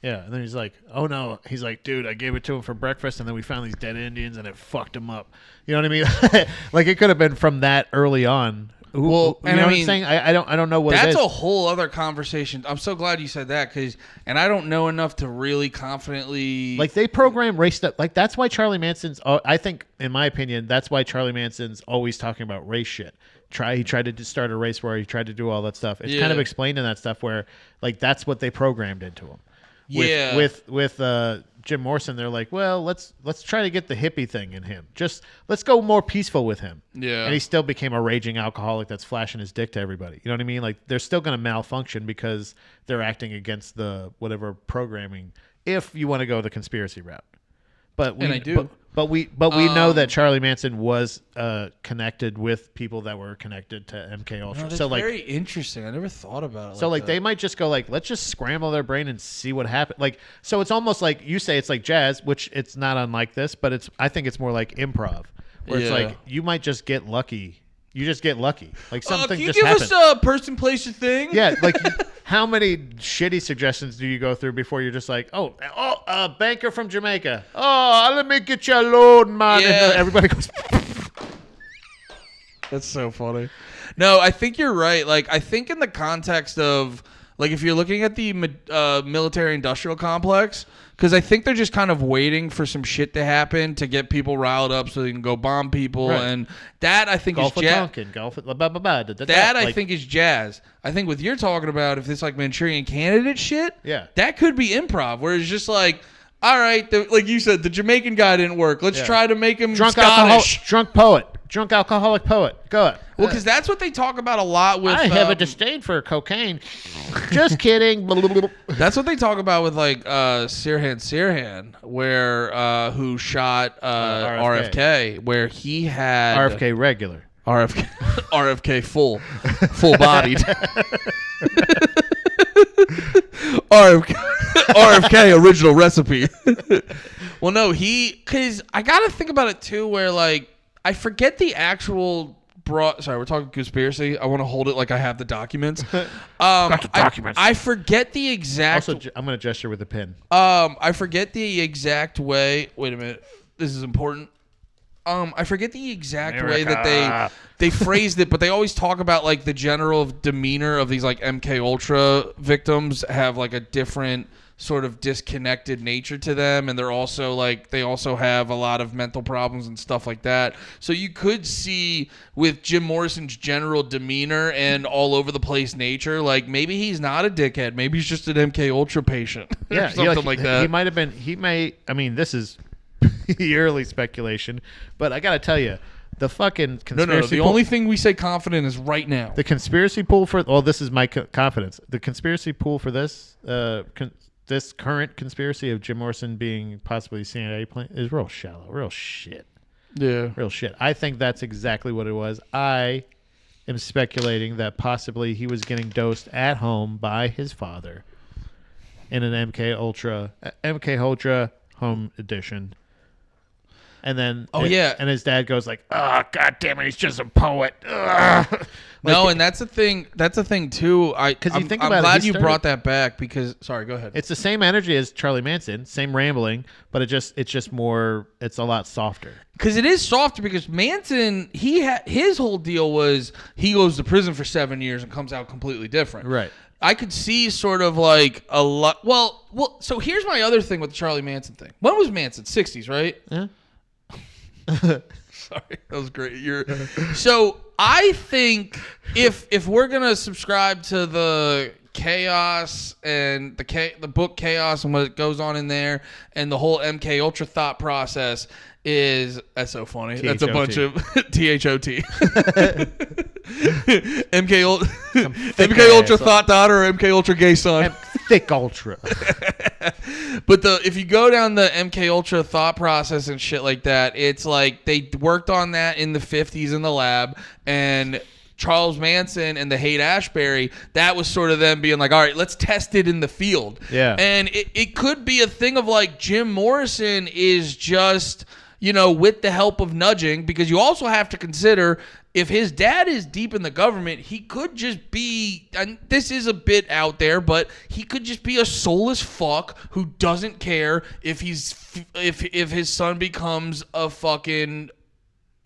Yeah, and then he's like, oh no. He's like, dude, I gave it to him for breakfast, and then we found these dead Indians, and it fucked him up. You know what I mean? Like it could have been from that early on. Well, you know what I'm saying? I don't know what it is. That's a whole other conversation. I'm so glad you said that and I don't know enough to really confidently. Like they program race stuff. Like that's why Charlie Manson's. I think, in my opinion, that's why Charlie Manson's always talking about race shit. He tried to start a race war. He tried to do all that stuff. It's kind of explained in that stuff where like that's what they programmed into him. With Jim Morrison, they're like, well, let's try to get the hippie thing in him. Just let's go more peaceful with him. Yeah. And he still became a raging alcoholic that's flashing his dick to everybody. You know what I mean? Like they're still going to malfunction because they're acting against the whatever programming. If you want to go the conspiracy route, but we do. But we know that Charlie Manson was connected with people that were connected to MK Ultra. No, that's so like very interesting. I never thought about it. So like they might just go like, let's just scramble their brain and see what happens. Like so, it's almost like you say it's like jazz, which it's not unlike this, but I think it's more like improv, where it's like you might just get lucky. You just get lucky. Like something just happens. Can you give us a person, place, or thing? Yeah, like how many shitty suggestions do you go through before you're just like, a banker from Jamaica. Oh, let me get you a loan, man. Yeah. And everybody goes. That's so funny. No, I think you're right. Like, I think in the context of, like, if you're looking at the military-industrial complex, because I think they're just kind of waiting for some shit to happen to get people riled up so they can go bomb people. Right. And that, I think, Gulf is jazz. Gulf of That, I think, is jazz. I think what you're talking about, if it's like Manchurian Candidate shit, that could be improv, where it's just like, all right, like you said, the Jamaican guy didn't work. Let's try to make him Scottish. Drunk alcoholic poet. Go ahead. Well, because that's what they talk about a lot with. I have a disdain for cocaine. Just kidding. That's what they talk about with like Sirhan, where who shot RFK, where he had RFK regular. RFK full bodied. RFK original recipe. Well, no, because I gotta think about it too, where like I forget the actual. Sorry, we're talking conspiracy. I want to hold it like I have the documents. Got the documents. I forget the exact. Also, I'm going to gesture with a pen. I forget the exact way. Wait a minute. This is important. I forget the exact way that they phrased it, but they always talk about like the general demeanor of these like MK Ultra victims have like a different sort of disconnected nature to them, and they're also like they also have a lot of mental problems and stuff like that. So you could see with Jim Morrison's general demeanor and all over the place nature, like maybe he's not a dickhead, maybe he's just an MK Ultra patient, or something like that. He might have been. He may. I mean, this is early speculation, but I gotta tell you, the fucking conspiracy. No. The only thing we say confident is right now. The conspiracy pool for. Well, this is my confidence. The conspiracy pool for this. This current conspiracy of Jim Morrison being possibly CIA plan is real shallow, real shit. Yeah. Real shit. I think that's exactly what it was. I am speculating that possibly he was getting dosed at home by his father in an MK Ultra home edition. And then and his dad goes like, "Oh, God damn it, he's just a poet." Ugh. No, and that's a thing. That's a thing too. I'm glad you brought that back because. Sorry, go ahead. It's the same energy as Charlie Manson, same rambling, but it's just more. It's a lot softer. Because it is softer. Because Manson, his whole deal was he goes to prison for 7 years and comes out completely different. Right. I could see sort of like a lot. Well. So here's my other thing with the Charlie Manson thing. When was Manson? 60s, right? Yeah. Sorry, that was great. So I think if we're gonna subscribe to the chaos and the book Chaos and what goes on in there and the whole MK Ultra thought process that's so funny. T-H-O-T. That's a bunch of THOT. MK Ultra thought daughter or MK Ultra gay son. Thick Ultra. But if you go down the MK Ultra thought process and shit like that, it's like they worked on that in the 50s in the lab, and Charles Manson and the Haight-Ashbury, that was sort of them being like, all right, let's test it in the field. Yeah. And it could be a thing of like Jim Morrison is just, with the help of nudging, because you also have to consider if his dad is deep in the government, he could just be, and this is a bit out there, but he could just be a soulless fuck who doesn't care if his son becomes a fucking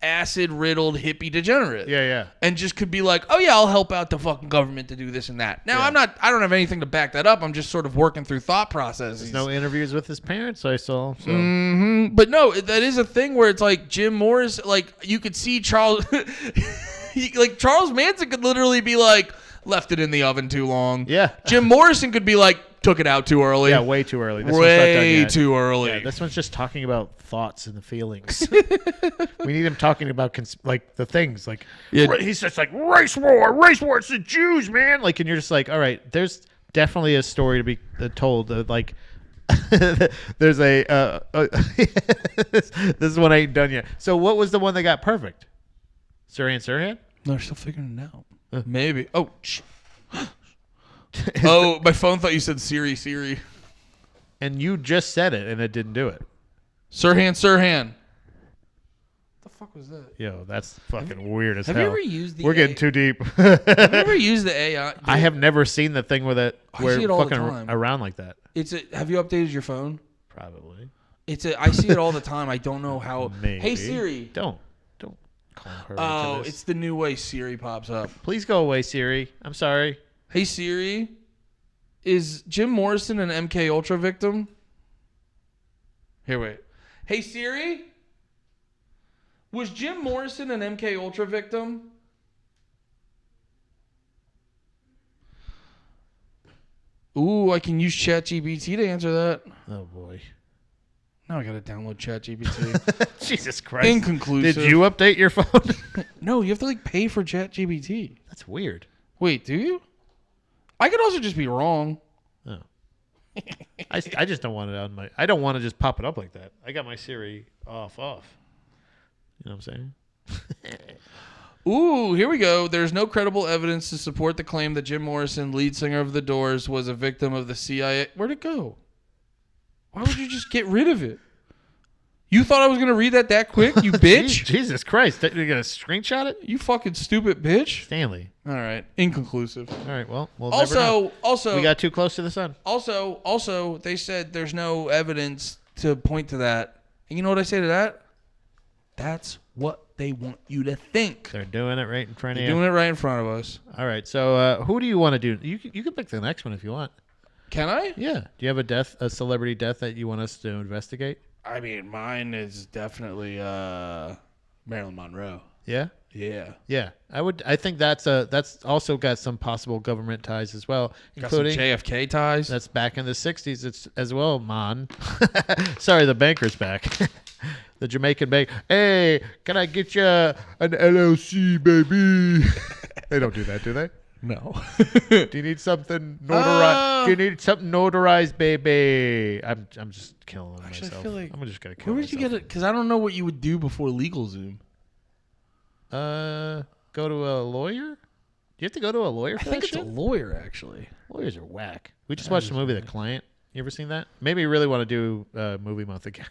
acid-riddled hippie degenerate. Yeah. And just could be like, oh yeah, I'll help out the fucking government to do this and that. Now, I don't have anything to back that up. I'm just sort of working through thought processes. There's no interviews with his parents I saw. So. Mm-hmm. But no, that is a thing where it's like Jim Morris, like you could see Charles, Charles Manson could literally be like, left it in the oven too long. Yeah. Jim Morrison could be like, took it out too early. Yeah, way too early. This way one's not done yet. too early. Yeah, this one's just talking about thoughts and the feelings. We need him talking about the things. Like he's just like race war. It's the Jews, man. Like, and you're just like, all right. There's definitely a story to be told. Like, there's a. This is one I ain't done yet. So, what was the one that got perfect? Sirhan? No, they're still figuring it out. Maybe. Oh. Oh, my phone thought you said Siri. And you just said it, and it didn't do it. Sirhan. What the fuck was that? Yo, that's fucking weird as hell. Have you ever used the We're getting too deep. Have you ever used the AI? I have never seen the thing with it where see it all the fucking time. around like that. Have you updated your phone? Probably. I see it all the time. I don't know how. Maybe. Hey Siri. Don't call her. Oh, into this. it's the new way Siri pops up. Please go away, Siri. I'm sorry. Hey Siri, is Jim Morrison an MK Ultra victim? Here, wait. Hey Siri, was Jim Morrison an MK Ultra victim? Ooh, I can use ChatGPT to answer that. Oh boy. Now I gotta download ChatGPT. Jesus Christ. Inconclusive. Did you update your phone? No, you have to pay for ChatGPT. That's weird. Wait, do you? I could also just be wrong. Oh. I just don't want it on my. I don't want to just pop it up like that. I got my Siri off. You know what I'm saying? Ooh, here we go. There's no credible evidence to support the claim that Jim Morrison, lead singer of The Doors, was a victim of the CIA. Where'd it go? Why would you just get rid of it? You thought I was going to read that quick, you bitch? Jesus Christ. You're going to screenshot it? You fucking stupid bitch. Stanley. All right. Inconclusive. All right. Well, we'll never know. Also, we got too close to the sun. Also, they said there's no evidence to point to that. And you know what I say to that? That's what they want you to think. They're doing it right in front of you. They're doing it right in front of us. All right. So, who do you want to do? You can pick the next one if you want. Can I? Yeah. Do you have a celebrity death that you want us to investigate? I mean, mine is definitely Marilyn Monroe. Yeah. Yeah. Yeah. I think that's also got some possible government ties as well, including got some JFK ties. That's back in the 60s. It's as well, man. Sorry, the banker's back. The Jamaican bank. Hey, can I get you an LLC, baby? They don't do that, do they? No. Do you need something notarized? Do you need something notarized, baby? I'm just killing myself. I feel like, I'm just gonna kill where myself. would you get it? Because I don't know what you would do before LegalZoom. Go to a lawyer. Do you have to go to a lawyer for I think that it's shit? a lawyer, actually. Lawyers are whack. We just watched the movie The Client. You ever seen that? Maybe you really want to do movie month again.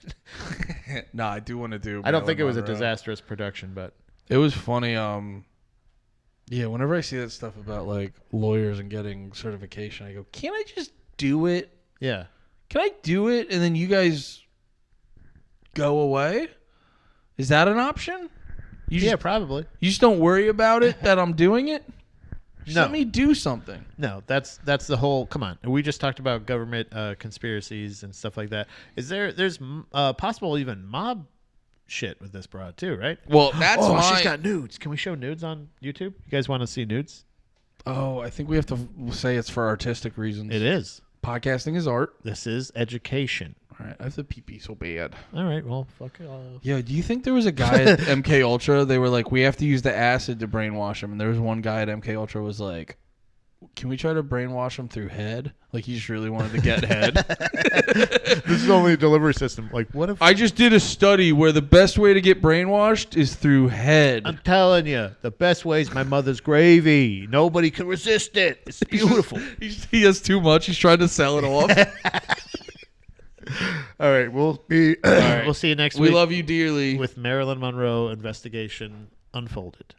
No, I do want to do. I don't think it was a Monroe. disastrous production, but It was funny. Yeah, whenever I see that stuff about like lawyers and getting certification, I go, can't I just do it? yeah. Can I do it and then you guys go away? Is that an option? You Yeah, just, probably. you just don't worry about it that I'm doing it? Just No. let me do something. No, that's the whole. Come on, we just talked about government conspiracies and stuff like that. There's possible even mob shit with this broad too, right? Well, that's oh, my... she's got nudes. Can we show nudes on YouTube? You guys want to see nudes? Oh, I think we have to say it's for artistic reasons. It is. Podcasting is art. This is education. All right, I have to pee so bad. All right, well, fuck it. Yeah, do you think there was a guy at MK Ultra? They were like, we have to use the acid to brainwash him, and there was one guy at MK Ultra was like, can we try to brainwash him through head? Like he just really wanted to get head. This is only a delivery system. Like, what if I just did a study where the best way to get brainwashed is through head. I'm telling you, the best way is my mother's gravy. Nobody can resist it. It's beautiful. He has too much. He's trying to sell it off. All right, we'll be. right. We'll see you next We week love you dearly. with Marilyn Monroe investigation unfolded.